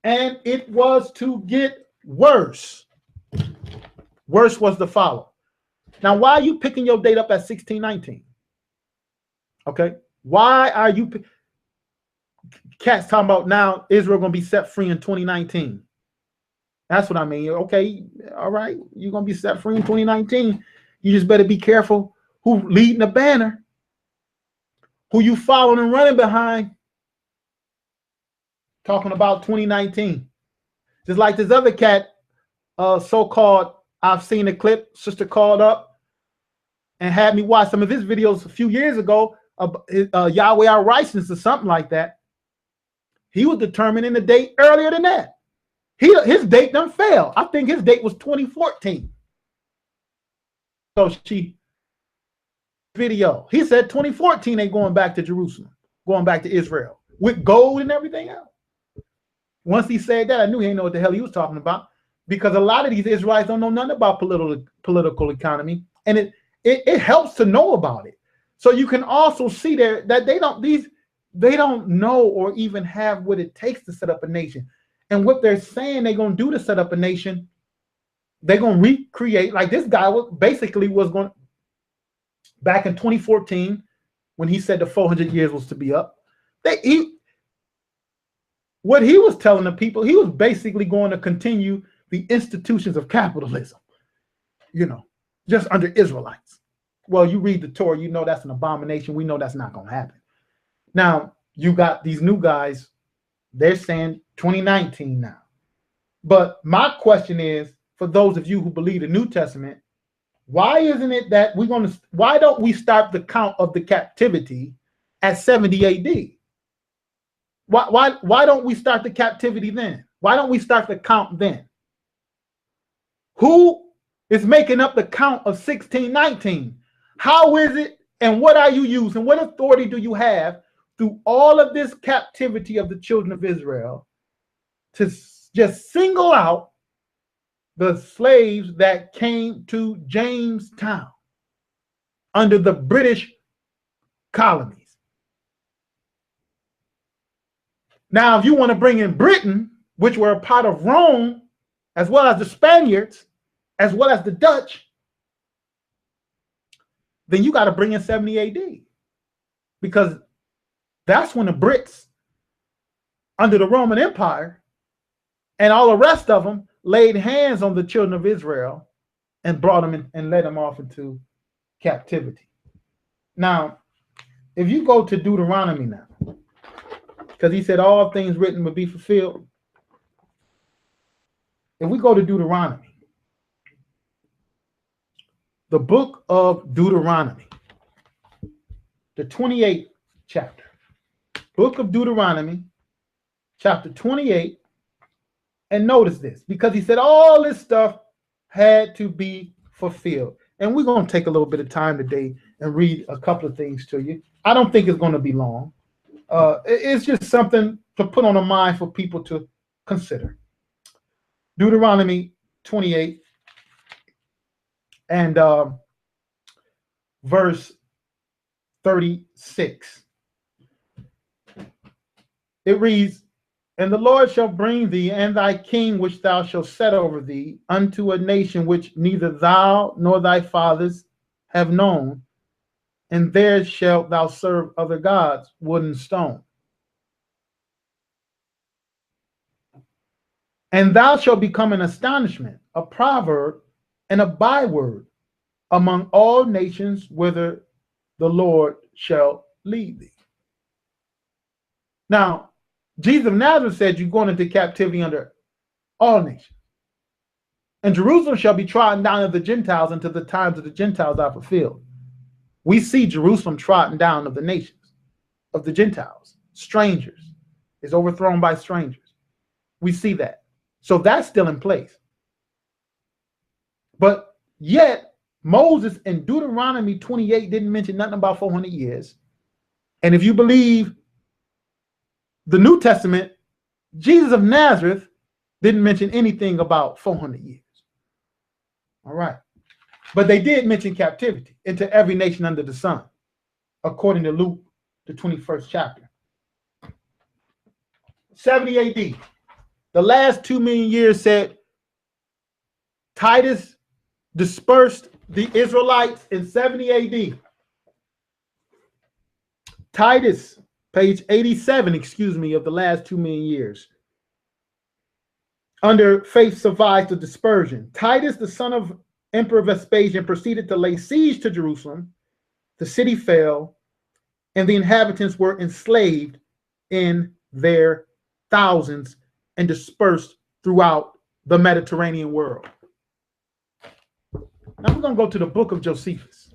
and it was to get worse. Worse was to follow. Now, why are you picking your date up at 1619? Okay, why are you? Cats talking about now Israel going to be set free in 2019. That's what I mean. Okay, all right, you're going to be set free in 2019. You just better be careful who leading the banner, who you following and running behind. Talking about 2019. Just like this other cat, so-called, I've seen a clip, sister called up and had me watch some of his videos a few years ago, Yahweh our righteousness or something like that. He was determining the date earlier than that. His date done failed. I think his date was 2014. So he said 2014 they going back to Jerusalem, going back to Israel with gold and everything else. Once he said that, I knew he didn't know what the hell he was talking about, because a lot of these Israelites don't know nothing about political economy, and it helps to know about it. So you can also see there that they don't know or even have what it takes to set up a nation. And what they're saying they're going to do to set up a nation, they're going to recreate, like this guy was going back in 2014 when he said the 400 years was to be up. What he was telling the people, he was basically going to continue the institutions of capitalism, just under Israelites. Well, you read the Torah, you know that's an abomination. We know that's not going to happen. Now, you got these new guys, they're saying 2019 now. But my question is, for those of you who believe the New Testament, why isn't it that why don't we start the count of the captivity at 70 AD? Why don't we start the captivity then? Why don't we start the count then? Who is making up the count of 1619? How is it, and what are you using? What authority do you have through all of this captivity of the children of Israel to just single out the slaves that came to Jamestown under the British colonies? Now, if you want to bring in Britain, which were a part of Rome, as well as the Spaniards, as well as the Dutch, then you got to bring in 70 AD, because that's when the Brits under the Roman Empire and all the rest of them laid hands on the children of Israel and brought them in and led them off into captivity. Now, if you go to Deuteronomy now, because he said all things written would be fulfilled. If we go to Deuteronomy, the book of Deuteronomy, the 28th chapter, book of Deuteronomy, chapter 28, and notice this, because he said all this stuff had to be fulfilled. And we're going to take a little bit of time today and read a couple of things to you. I don't think it's going to be long. It's just something to put on the mind for people to consider. Deuteronomy 28 and verse 36. It reads, "And the Lord shall bring thee and thy king which thou shalt set over thee unto a nation which neither thou nor thy fathers have known, and there shalt thou serve other gods, wood and stone. And thou shalt become an astonishment, a proverb, and a byword among all nations whither the Lord shall lead thee." Now, Jesus of Nazareth said you're going into captivity under all nations. And Jerusalem shall be trodden down of the Gentiles until the times of the Gentiles are fulfilled. We see Jerusalem trodden down of the nations, of the Gentiles. Strangers is overthrown by strangers. We see that. So that's still in place. But yet, Moses in Deuteronomy 28 didn't mention nothing about 400 years. And if you believe the New Testament, Jesus of Nazareth didn't mention anything about 400 years. All right. But they did mention captivity into every nation under the sun, according to Luke, the 21st chapter. 70 AD. The last 2 million years said Titus dispersed the Israelites in 70 AD. Titus, page 87, of the last 2 million years. Under faith survived the dispersion. Titus, the son of Emperor Vespasian, proceeded to lay siege to Jerusalem. The city fell, and the inhabitants were enslaved in their thousands and dispersed throughout the Mediterranean world. Now we're going to go to the book of Josephus.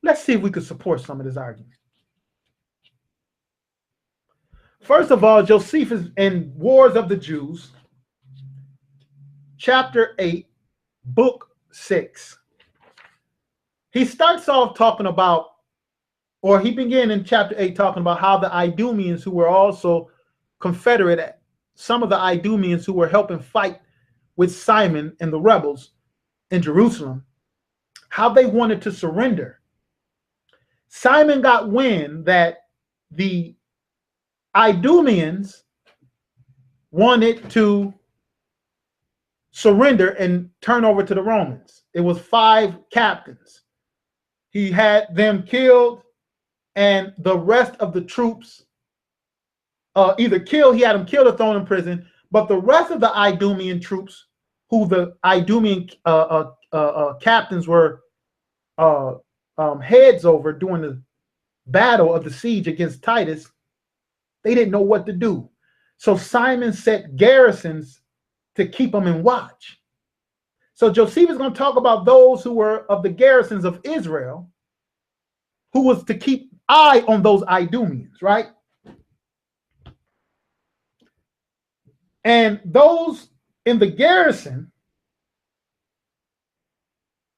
Let's see if we could support some of this argument. First of all, Josephus in Wars of the Jews, chapter 8, book 6. He starts off talking about, or he began in chapter 8 talking about how the Idumeans, who were also Confederate, some of the Idumeans who were helping fight with Simon and the rebels in Jerusalem, how they wanted to surrender. Simon got wind that the Idumeans wanted to surrender and turn over to the Romans. It was 5 captains. He had them killed, and the rest of the troops either killed, he had them killed or thrown in prison, but the rest of the Idumean troops who the Idumean captains were heads over during the battle of the siege against Titus, they didn't know what to do. So Simon set garrisons to keep them in watch. So Josephus is going to talk about those who were of the garrisons of Israel, who was to keep eye on those Idumeans, right? And those in the garrison,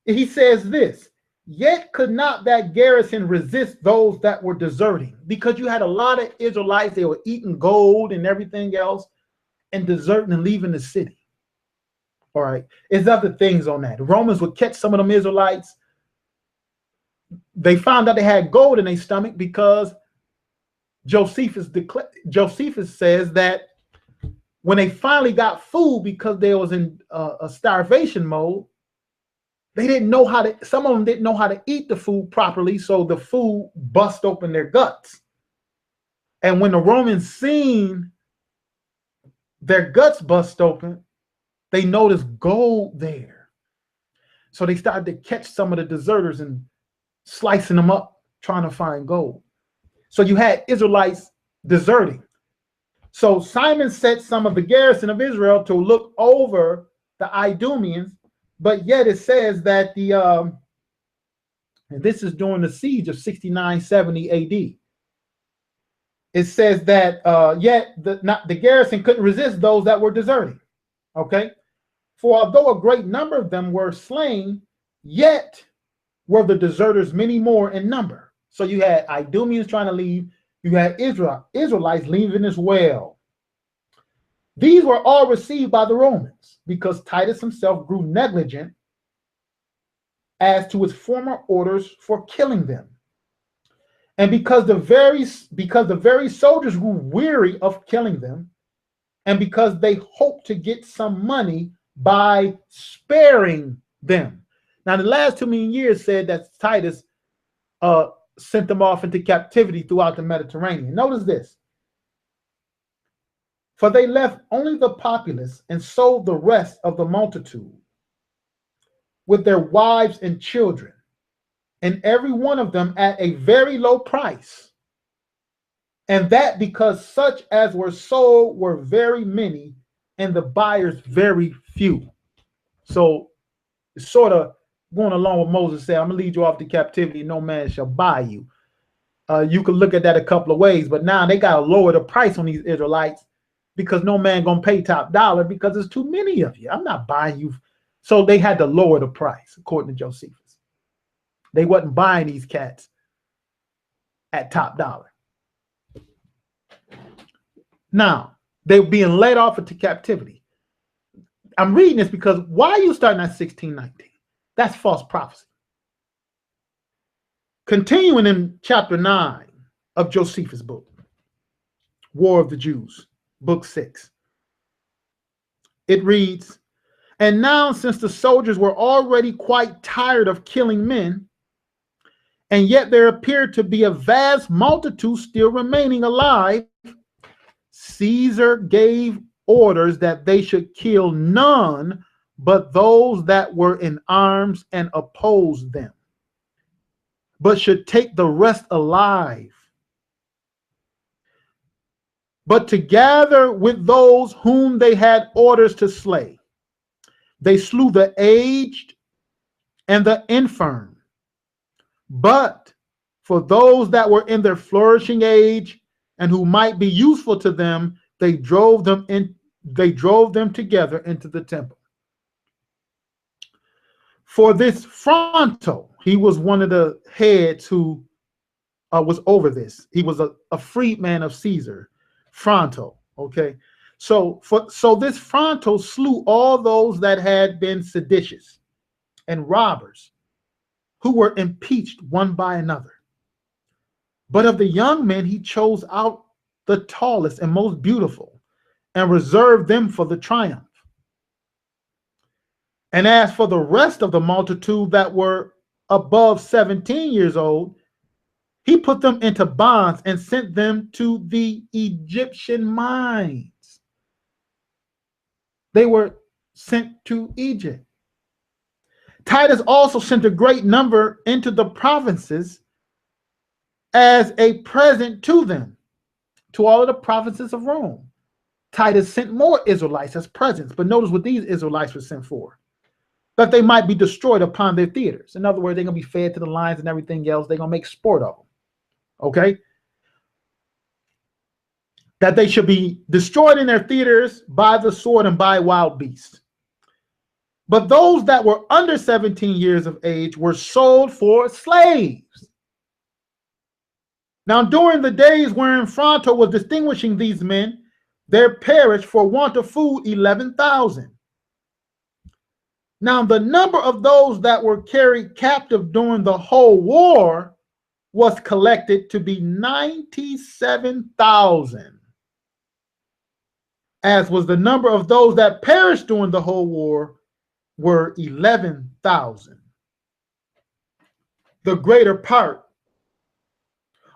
he says this, yet could not that garrison resist those that were deserting, because you had a lot of Israelites, they were eating gold and everything else and deserting and leaving the city. All right. There's other things on that. The Romans would catch some of them Israelites. They found out they had gold in their stomach because Josephus says that when they finally got food, because they was in a starvation mode, they didn't know how to, some of them didn't know how to eat the food properly, so the food bust open their guts. And when the Romans seen their guts bust open, they noticed gold there. So they started to catch some of the deserters and slicing them up, trying to find gold. So you had Israelites deserting. So Simon set some of the garrison of Israel to look over the Idumeans, but yet it says that and this is during the siege of 69-70 AD. It says that yet the garrison couldn't resist those that were deserting. Okay, for although a great number of them were slain, yet were the deserters many more in number. So you had Idumeans trying to leave, you had Israelites leaving as well. These were all received by the Romans because Titus himself grew negligent as to his former orders for killing them. And because the very soldiers grew weary of killing them, and because they hoped to get some money by sparing them. Now, the last 2 million years said that Titus sent them off into captivity throughout the Mediterranean. Notice this. For they left only the populace and sold the rest of the multitude with their wives and children, and every one of them at a very low price. And that because such as were sold were very many, and the buyers very few. So it's sort of going along with Moses said, I'm going to lead you off to captivity, no man shall buy you. You can look at that a couple of ways, but now they got to lower the price on these Israelites because no man going to pay top dollar because there's too many of you. I'm not buying you. So they had to lower the price, according to Josephus. They wasn't buying these cats at top dollar. Now, they were being led off into captivity. I'm reading this because why are you starting at 1619? That's false prophecy. Continuing in chapter 9 of Josephus' book, War of the Jews, book 6. It reads, and now since the soldiers were already quite tired of killing men, and yet there appeared to be a vast multitude still remaining alive, Caesar gave orders that they should kill none but those that were in arms and oppose them, but should take the rest alive. But together with those whom they had orders to slay, they slew the aged and the infirm. But for those that were in their flourishing age and who might be useful to them, they drove them together into the temple. For this Fronto, he was one of the heads who was over this. He was a freedman of Caesar, Fronto. Okay, so this Fronto slew all those that had been seditious and robbers, who were impeached one by another. But of the young men, he chose out the tallest and most beautiful and reserved them for the triumph. And as for the rest of the multitude that were above 17 years old, he put them into bonds and sent them to the Egyptian mines. They were sent to Egypt. Titus also sent a great number into the provinces as a present to them, to all of the provinces of Rome. Titus sent more Israelites as presents, but notice what these Israelites were sent for: that they might be destroyed upon their theaters. In other words, they're going to be fed to the lions and everything else. They're going to make sport of them. Okay? That they should be destroyed in their theaters by the sword and by wild beasts. But those that were under 17 years of age were sold for slaves. Now, during the days wherein Fronto was distinguishing these men, there perished for want of food 11,000. Now, the number of those that were carried captive during the whole war was collected to be 97,000, as was the number of those that perished during the whole war were 11,000. The greater part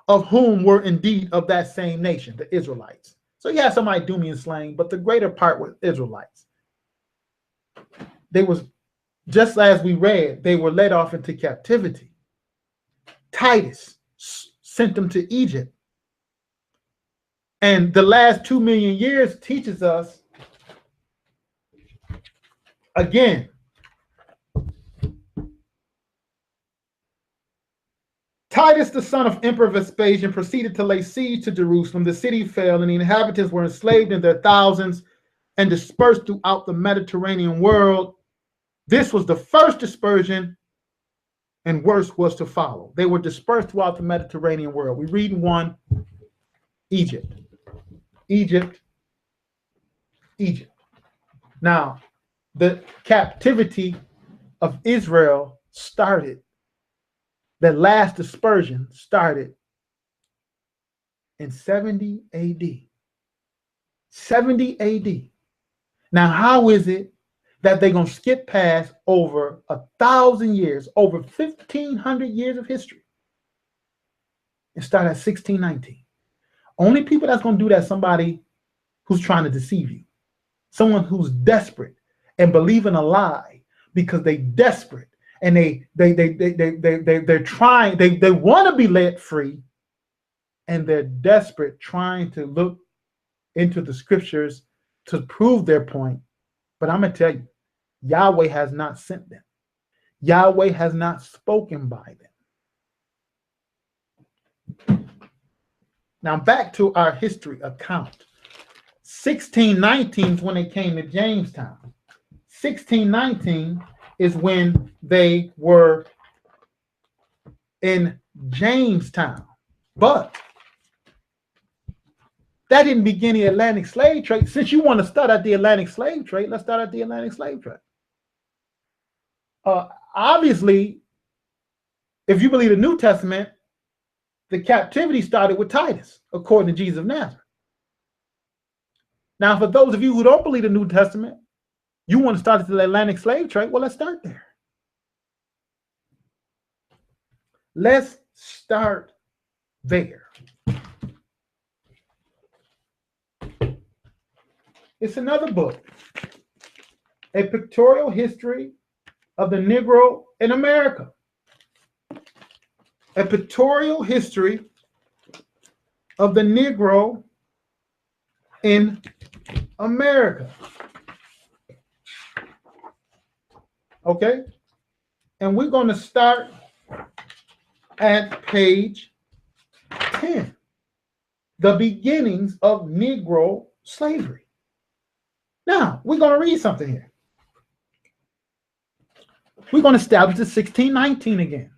of whom were indeed of that same nation, the Israelites. So you had some Idumean slang, but the greater part were Israelites. They was, just as we read, they were led off into captivity. Titus sent them to Egypt. And the last 2 million years teaches us, again, Titus, the son of Emperor Vespasian, proceeded to lay siege to Jerusalem. The city fell, and the inhabitants were enslaved in their thousands and dispersed throughout the Mediterranean world. This was the first dispersion, and worse was to follow. They were dispersed throughout the Mediterranean world. We read in 1, Egypt. Egypt. Egypt. Now, the captivity of Israel started. That last dispersion started in 70 AD. 70 AD. Now, how is it that they're going to skip past over 1,000 years, over 1,500 years of history, and start at 1619? Only people that's going to do that is somebody who's trying to deceive you. Someone who's desperate and believe in a lie because they're desperate. And they're trying, they want to be let free, and they're desperate, trying to look into the scriptures to prove their point. But I'm going to tell you, Yahweh has not sent them. Yahweh has not spoken by them. Now back to our history account. 1619 is when they came to Jamestown. 1619 is when they were in Jamestown. But that didn't begin the Atlantic slave trade. Since you want to start at the Atlantic slave trade, let's start at the Atlantic slave trade. Obviously, if you believe the New Testament, the captivity started with Titus, according to Jesus of Nazareth. Now, for those of you who don't believe the New Testament, you want to start at the Atlantic slave trade? Well, let's start there. Let's start there. It's another book, A Pictorial History of the Negro in America. A Pictorial History of the Negro in America. Okay? And we're going to start at page 10. The beginnings of Negro slavery. Now, we're going to read something here. We're going to establish the 1619 again.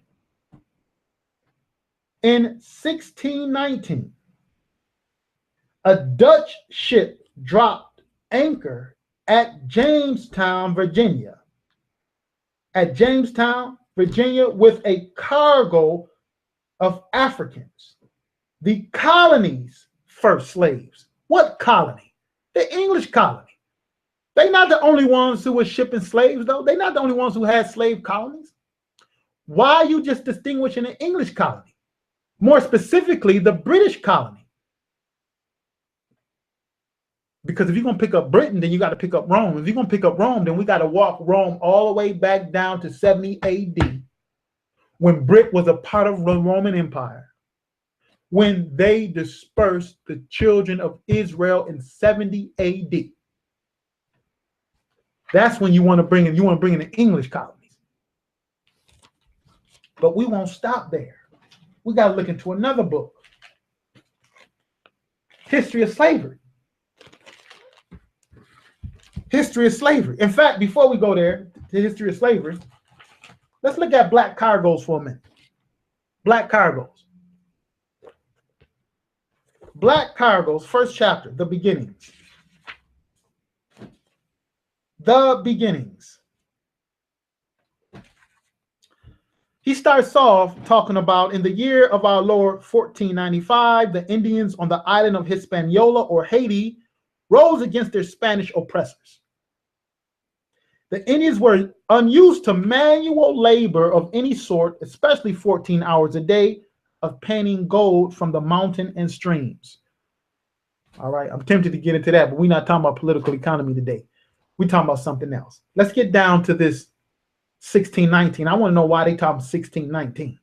In 1619, a Dutch ship dropped anchor at Jamestown, Virginia. At Jamestown, Virginia, with a cargo of Africans, the colony's first slaves. What colony? The English colony. They're not the only ones who were shipping slaves, though. They're not the only ones who had slave colonies. Why are you just distinguishing the English colony? More specifically, the British colony. Because if you're going to pick up Britain, then you got to pick up Rome. If you're going to pick up Rome, then we got to walk Rome all the way back down to 70 AD, when Britain was a part of the Roman Empire, when they dispersed the children of Israel in 70 AD. That's when you want to bring in the English colonies. But we won't stop there. We got to look into another book, History of Slavery. History of slavery. In fact, before we go there, to history of slavery, let's look at black cargoes for a minute. Black cargoes. Black cargoes, first chapter, the beginnings. The beginnings. He starts off talking about, in the year of our Lord 1495, the Indians on the island of Hispaniola or Haiti rose against their Spanish oppressors. The Indians were unused to manual labor of any sort, especially 14 hours a day of panning gold from the mountain and streams. All right, I'm tempted to get into that, but we're not talking about political economy today. We're talking about something else. Let's get down to this 1619. I want to know why they talk 1619.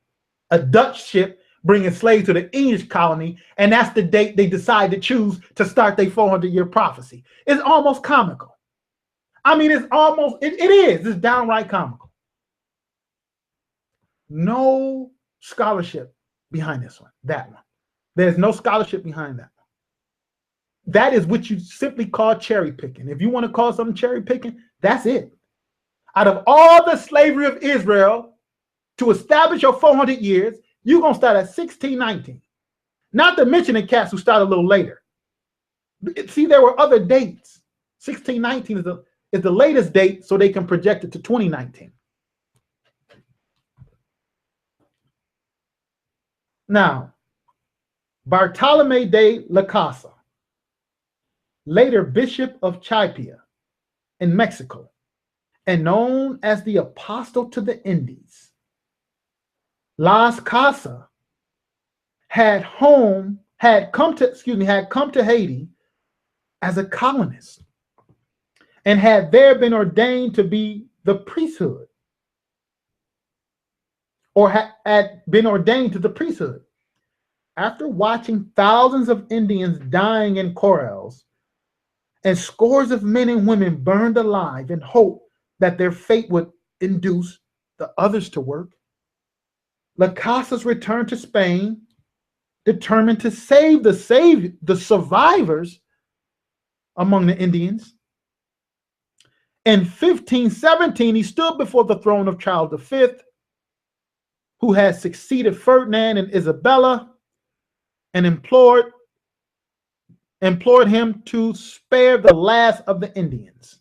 A Dutch ship bringing slaves to the English colony, and that's the date they decide to choose to start their 400-year prophecy. It's almost comical. I mean, it's almost, it is. It's downright comical. No scholarship behind this one, that one. There's no scholarship behind that one. That is what you simply call cherry picking. If you want to call something cherry picking, that's it. Out of all the slavery of Israel to establish your 400 years, you're going to start at 1619. Not to mention the cats who started a little later. See, there were other dates. 1619 is the latest date, so they can project it to 2019. Now, Bartolome de la Casa, later Bishop of Chipia in Mexico, and known as the Apostle to the Indies, Las Casas had come to Haiti as a colonist, and had there been ordained to be the priesthood, or had been ordained to the priesthood. After watching thousands of Indians dying in corrals and scores of men and women burned alive in hope that their fate would induce the others to work, Las Casas returned to Spain, determined to save the survivors among the Indians. In 1517, he stood before the throne of Charles V, who had succeeded Ferdinand and Isabella, and implored him to spare the last of the Indians.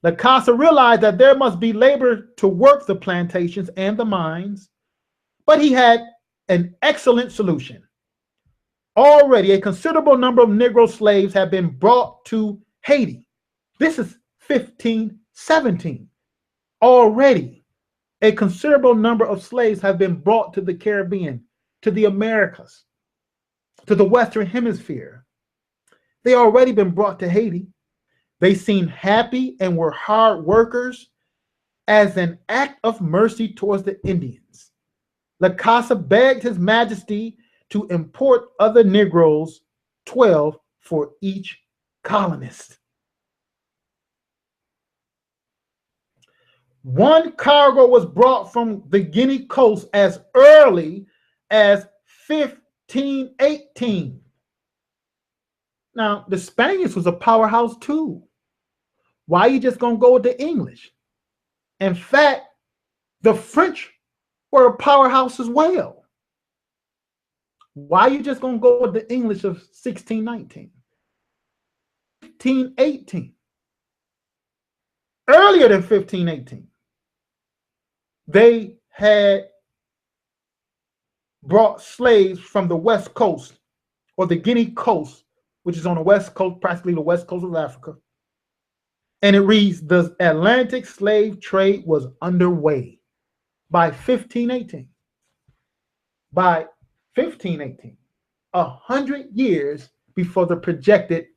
La Casa realized that there must be labor to work the plantations and the mines, but he had an excellent solution. Already a considerable number of Negro slaves had been brought to Haiti. This is 1517. Already a considerable number of slaves have been brought to the Caribbean, to the Americas, to the Western Hemisphere. They already been brought to Haiti. They seemed happy and were hard workers as an act of mercy towards the Indians. La Casa begged His Majesty to import other Negroes, 12 for each colonist. One cargo was brought from the Guinea coast as early as 1518. Now, the Spaniards was a powerhouse too. Why are you just going to go with the English? In fact, the French were a powerhouse as well. Why are you just going to go with the English of 1619? 1518. Earlier than 1518, they had brought slaves from the West Coast, or the Guinea coast, which is on the West Coast, practically the West Coast of Africa. And it reads, the Atlantic slave trade was underway by 1518. By 1518, 100 years before the projected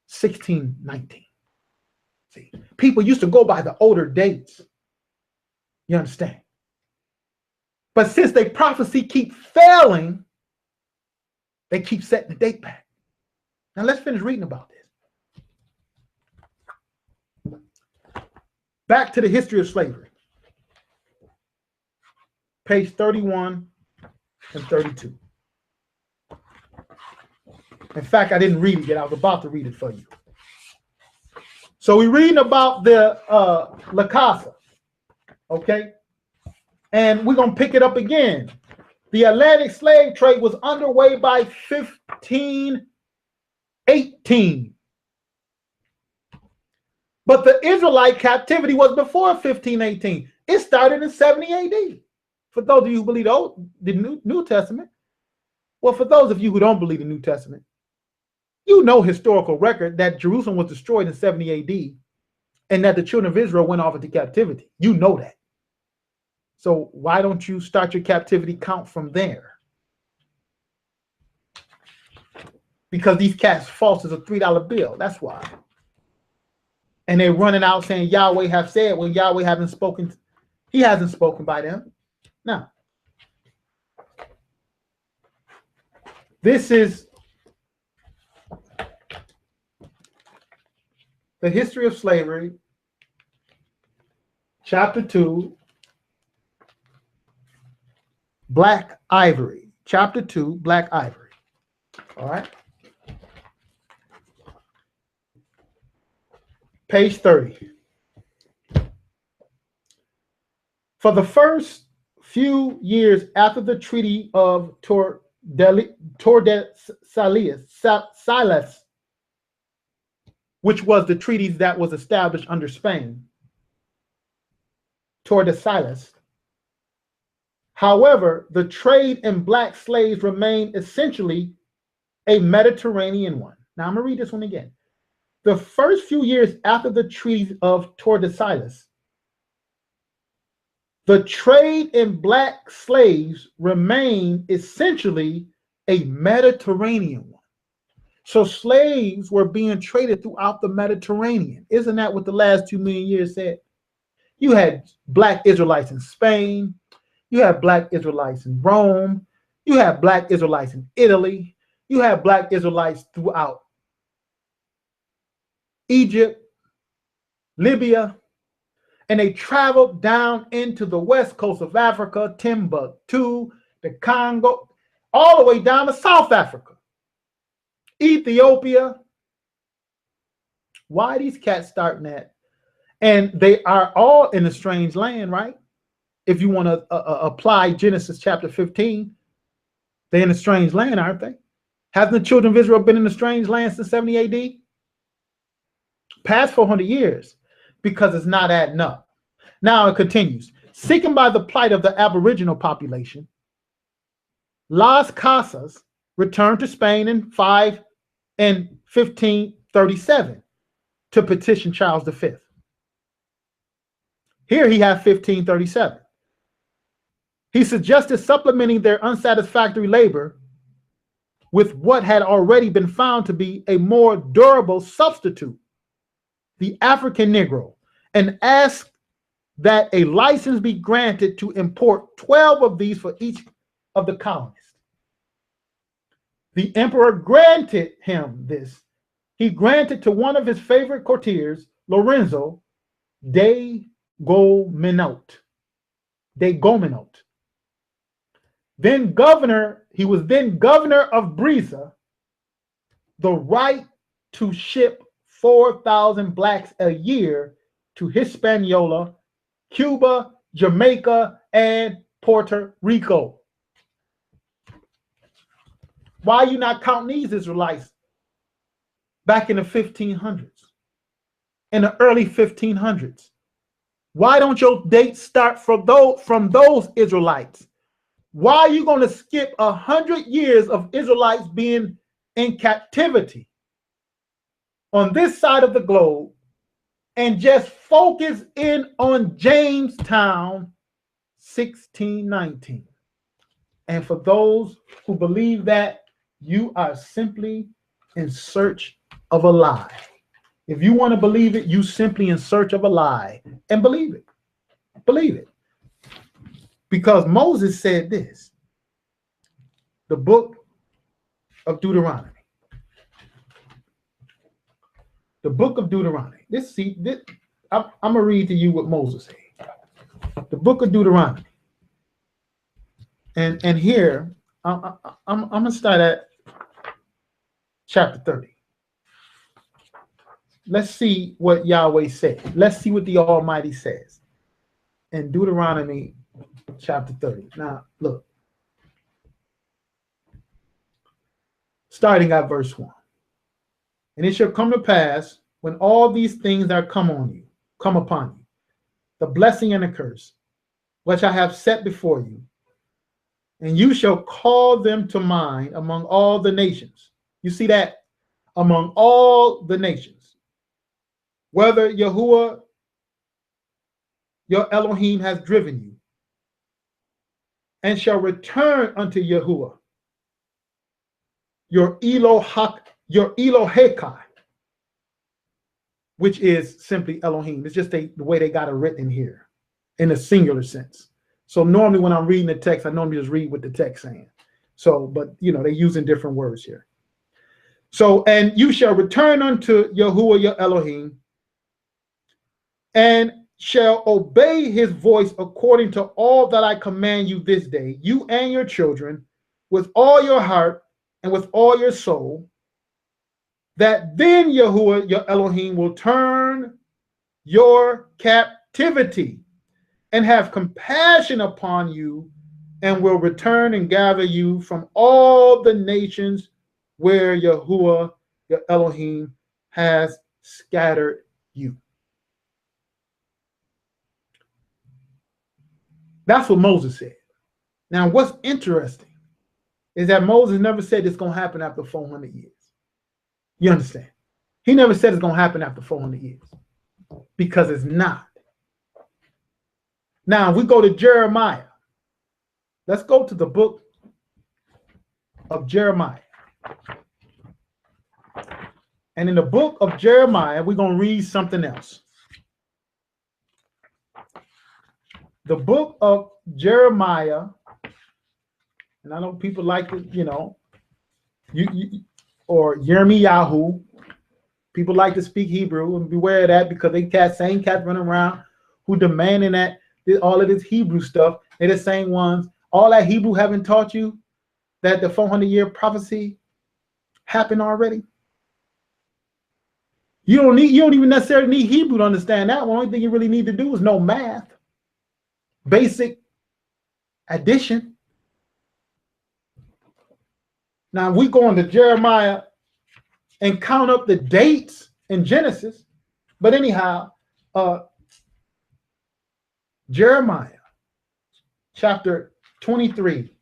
1619. See, people used to go by the older dates. You understand? But since they prophecy keep failing, they keep setting the date back. Now let's finish reading about this. Back to the history of slavery. Page 31 and 32. In fact, I didn't read it yet. I was about to read it for you. So we're reading about the La Casa, okay? And we're going to pick it up again. The Atlantic slave trade was underway by 1518. But the Israelite captivity was before 1518. It started in 70 AD. For those of you who believe the New Testament, well, for those of you who don't believe the New Testament, you know historical record that Jerusalem was destroyed in 70 AD and that the children of Israel went off into captivity. You know that. So why don't you start your captivity count from there? Because these cats false as a $3 bill. That's why. And they're running out saying Yahweh have said when Yahweh hasn't spoken. He hasn't spoken by them. Now, this is the history of slavery, chapter 2, Black Ivory. Chapter 2, Black Ivory. All right. Page 30. For the first few years after the Treaty of Tordesillas, which was the treaties that was established under Spain, Tordesillas. However, the trade in black slaves remained essentially a Mediterranean one. Now I'm going to read this one again. The first few years after the Treaty of Tordesillas, the trade in black slaves remained essentially a Mediterranean one. So slaves were being traded throughout the Mediterranean. Isn't that what the last 2 million years said? You had black Israelites in Spain. You had black Israelites in Rome. You had black Israelites in Italy. You had black Israelites throughout Egypt, Libya, and they traveled down into the west coast of Africa, Timbuktu, the Congo, all the way down to South Africa, Ethiopia. Why are these cats starting that? And they are all in a strange land, right? If you want to apply Genesis chapter 15, they're in a strange land, aren't they? Hasn't the children of Israel been in a strange land since 70 AD? Past 400 years, because it's not adding up. Now it continues. Seeking by the plight of the Aboriginal population, Las Casas returned to Spain in 1537 to petition Charles V. Here he has 1537. He suggested supplementing their unsatisfactory labor with what had already been found to be a more durable substitute, the African Negro, and asked that a license be granted to import 12 of these for each of the colonists. The emperor granted him this. He granted to one of his favorite courtiers, Lorenzo de Gomenot. He was then governor of Brisa, the right to ship 4,000 blacks a year to Hispaniola, Cuba, Jamaica, and Puerto Rico. Why are you not counting these Israelites back in the 1500s, in the early 1500s? Why don't your dates start from those Israelites? Why are you going to skip 100 years of Israelites being in captivity on this side of the globe and just focus in on Jamestown 1619? And for those who believe that, you are simply in search of a lie. If you want to believe it, you simply in search of a lie and believe it. Believe it. Because Moses said this, the book of Deuteronomy. The book of Deuteronomy. I'm going to read to you what Moses said. The book of Deuteronomy. And here, I'm going to start at chapter 30. Let's see what Yahweh said. Let's see what the Almighty says in Deuteronomy chapter 30. Now, look. Starting at verse 1. And it shall come to pass when all these things that come upon you, the blessing and the curse, which I have set before you, and you shall call them to mind among all the nations. You see that? Among all the nations. Whether Yahuwah, your Elohim, has driven you, and shall return unto Yahuwah, your Eloheka, which is simply Elohim. It's just the way they got it written here in a singular sense. So normally when I'm reading the text, I normally just read what the text saying. So, but they're using different words here. So, and you shall return unto Yahuwah your Elohim, and shall obey his voice according to all that I command you this day, you and your children, with all your heart and with all your soul, that then Yahuwah your Elohim will turn your captivity and have compassion upon you, and will return and gather you from all the nations where Yahuwah your Elohim has scattered you. That's what Moses said. Now, what's interesting is that Moses never said it's going to happen after 400 years. You understand? He never said it's going to happen after 400 years, because it's not. Now, we go to Jeremiah. Let's go to the book of Jeremiah. And in the book of Jeremiah, we're going to read something else. The book of Jeremiah, and I know people like to, or Yirmiyahu. People like to speak Hebrew, and beware of that, because they same cats running around who demanding that all of this Hebrew stuff. They're the same ones. All that Hebrew haven't taught you that the 400-year prophecy happened already. You don't even necessarily need Hebrew to understand that. The only thing you really need to do is know math, basic addition. Now we go into Jeremiah and count up the dates in Genesis. But anyhow, Jeremiah chapter 23.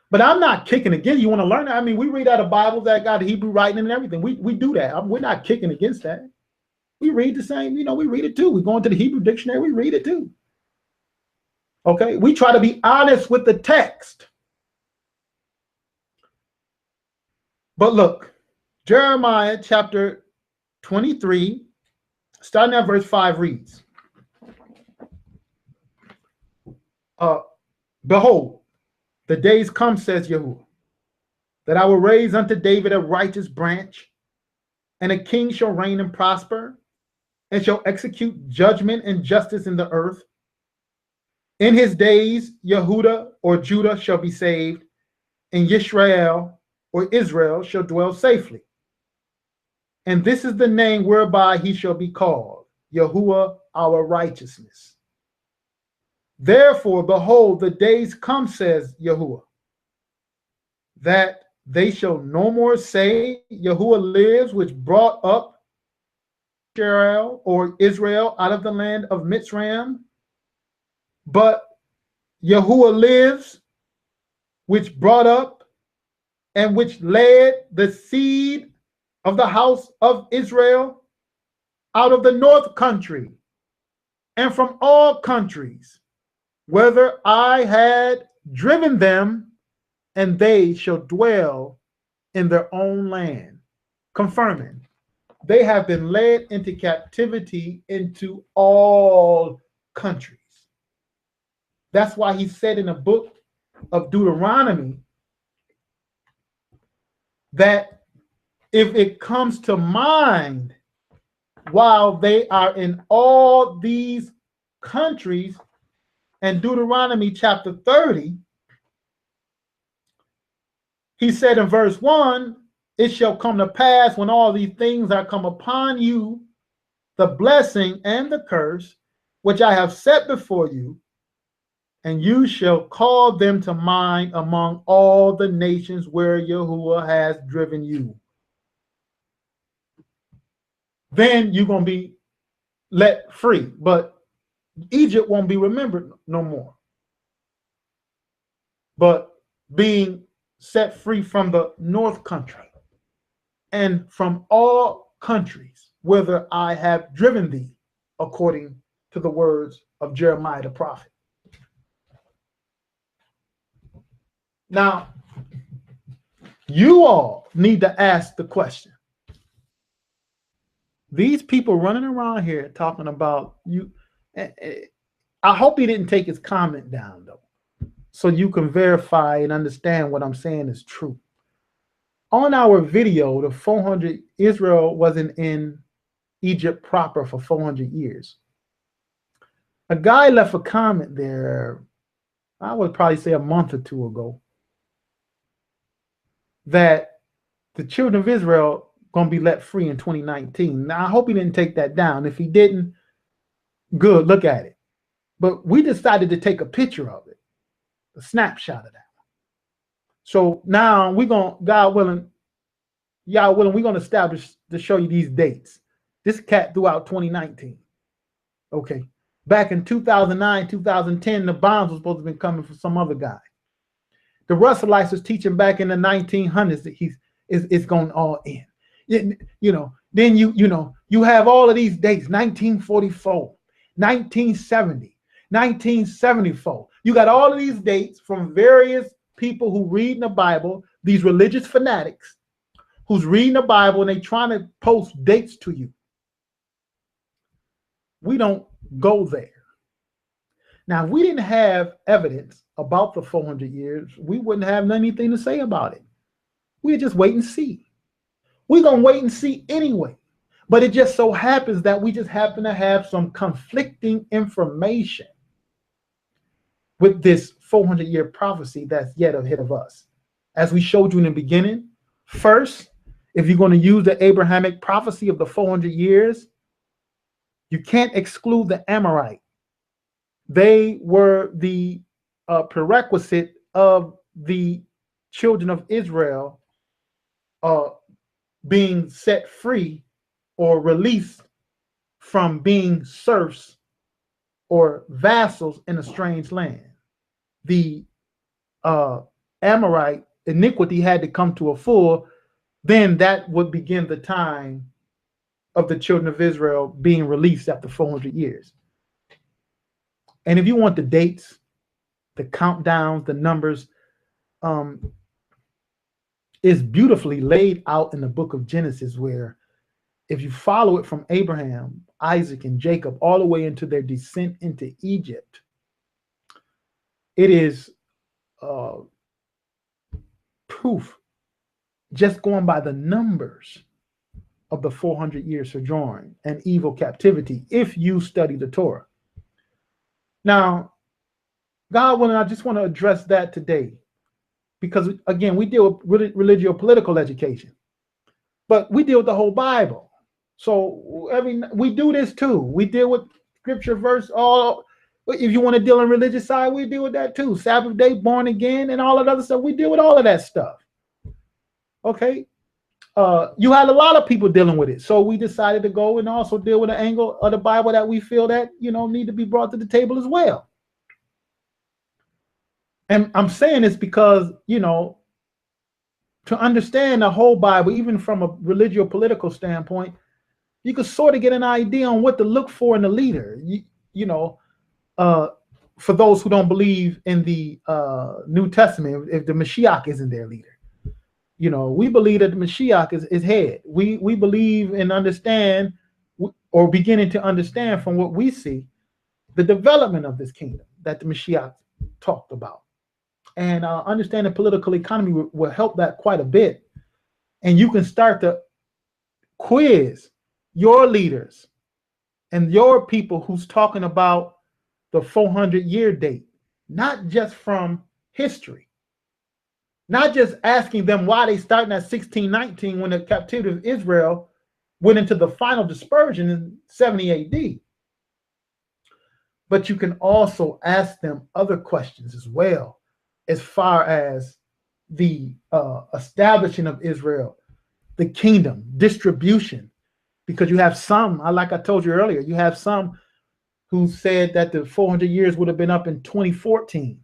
But I'm not kicking against. You want to learn that? I mean, we read out of Bibles that got Hebrew writing and everything. We do that. We're not kicking against that. We read the same, we read it too. We go into the Hebrew dictionary, we read it too. Okay, we try to be honest with the text. But look, Jeremiah chapter 23, starting at verse 5 reads, behold, the days come, says Yahuwah, that I will raise unto David a righteous branch, and a king shall reign and prosper, and shall execute judgment and justice in the earth. In his days, Yehuda or Judah shall be saved, and Yisrael or Israel shall dwell safely. And this is the name whereby he shall be called, Yahuwah our righteousness. Therefore, behold, the days come, says Yahuwah, that they shall no more say, Yahuwah lives, which brought up Israel or Israel out of the land of Mitzrayim, but Yahuwah lives, which brought up and which led the seed of the house of Israel out of the north country and from all countries, whither I had driven them, and they shall dwell in their own land, confirming they have been led into captivity into all countries. That's why he said in the book of Deuteronomy that if it comes to mind while they are in all these countries, and Deuteronomy chapter 30, he said in verse 1, it shall come to pass when all these things are come upon you, the blessing and the curse, which I have set before you, and you shall call them to mind among all the nations where Yahuwah has driven you. Then you're going to be let free, but Egypt won't be remembered no more. But being set free from the north country and from all countries whither I have driven thee, according to the words of Jeremiah the prophet. Now, you all need to ask the question. These people running around here talking about you. I hope he didn't take his comment down, though, so you can verify and understand what I'm saying is true. On our video, the 400, Israel wasn't in Egypt proper for 400 years. A guy left a comment there, I would probably say a month or two ago, that the children of Israel going to be let free in 2019. Now, I hope he didn't take that down. If he didn't, good, look at it. But we decided to take a picture of it, a snapshot of that. So now we're going, God willing, we're going to establish to show you these dates. This cat throughout 2019. Okay. Back in 2009, 2010, the bombs were supposed to have been coming from some other guy. The Russellites was teaching back in the 1900s that it's going all in. Then you have all of these dates, 1944, 1970, 1974. You got all of these dates from various people who read in the Bible, these religious fanatics who's reading the Bible and they trying to post dates to you. We don't go there. Now, if we didn't have evidence about the 400 years, we wouldn't have anything to say about it. We'd just wait and see. We're going to wait and see anyway. But it just so happens that we just happen to have some conflicting information with this 400-year prophecy that's yet ahead of us. As we showed you in the beginning, first, if you're going to use the Abrahamic prophecy of the 400 years, you can't exclude the Amorite. They were the prerequisite of the children of Israel being set free or released from being serfs or vassals in a strange land. The Amorite iniquity had to come to a full, then that would begin the time of the children of Israel being released after 400 years. And if you want the dates, the countdowns, the numbers, is beautifully laid out in the book of Genesis, where if you follow it from Abraham, Isaac, and Jacob all the way into their descent into Egypt, it is proof, just going by the numbers of the 400-year sojourn and evil captivity, if you study the Torah. Now, God willing, I just want to address that today, because again, we deal with religio-political education, but we deal with the whole Bible. So we do this too. We deal with scripture, verse, all. If you want to deal in religious side, we deal with that too. Sabbath day, born again, and all that other stuff. We deal with all of that stuff. Okay. You had a lot of people dealing with it. So we decided to go and also deal with an angle of the Bible that we feel that, need to be brought to the table as well. And I'm saying this because, to understand the whole Bible, even from a religio-political standpoint, you could sort of get an idea on what to look for in a leader. For those who don't believe in the New Testament, if the Mashiach isn't their leader. You know, we believe that the Mashiach is head. We believe and understand, or beginning to understand from what we see, the development of this kingdom that the Mashiach talked about. And understanding political economy will help that quite a bit. And you can start to quiz your leaders and your people who's talking about the 400-year date, not just from history, not just asking them why they starting at 1619 when the captivity of Israel went into the final dispersion in 70 AD. But you can also ask them other questions as well, as far as the establishing of Israel, the kingdom, distribution, because you have some, like I told you earlier, you have some who said that the 400 years would have been up in 2014,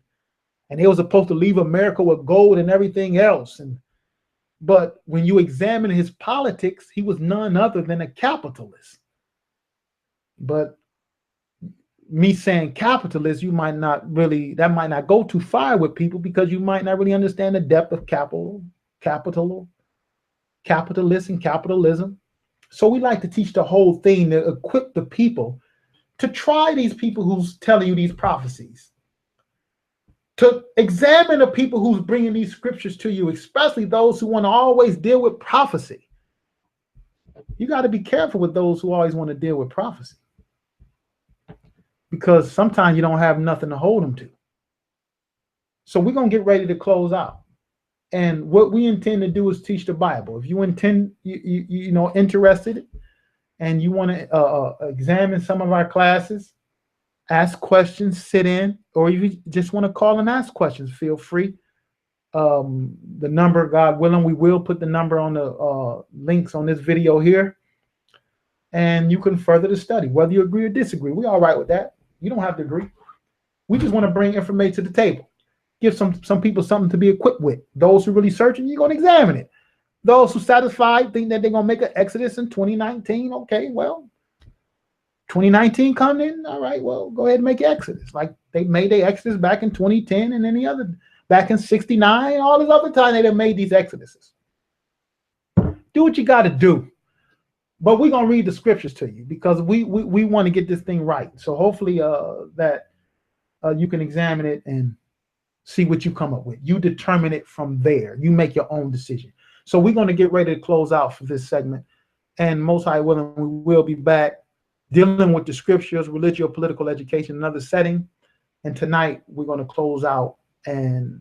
and they were supposed to leave America with gold and everything else. But when you examine his politics, he was none other than a capitalist. But me saying capitalist, you might not really, that might not go too far with people, because you might not really understand the depth of capitalism, and capitalism. So we like to teach the whole thing to equip the people to try these people who's telling you these prophecies, to examine the people who's bringing these scriptures to you, especially those who want to always deal with prophecy. You got to be careful with those who always want to deal with prophecy, because sometimes you don't have nothing to hold them to. So we're going to get ready to close out. And what we intend to do is teach the Bible. If you intend, interested, and you want to examine some of our classes, ask questions, sit in, or if you just want to call and ask questions, feel free. The number, God willing, we will put the number on the links on this video here, and you can further the study, whether you agree or disagree. We're all right with that. You don't have to agree. We just want to bring information to the table, give some people something to be equipped with. Those who really searching, you're going to examine it. Those who satisfied think that they're going to make an Exodus in 2019. Okay, well, 2019 coming in. All right, well, go ahead and make Exodus. Like they made their Exodus back in 2010 and any other, back in 69, all this other time they made these Exoduses. Do what you got to do. But we're going to read the scriptures to you, because we want to get this thing right. So hopefully that you can examine it and see what you come up with. You determine it from there. You make your own decision. So we're going to get ready to close out for this segment. And most high willing, we will be back dealing with the scriptures, religio-political education, another setting. And tonight we're going to close out, and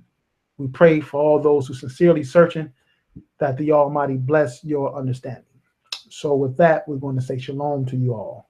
we pray for all those who sincerely searching, that the Almighty bless your understanding. So with that, we're going to say shalom to you all.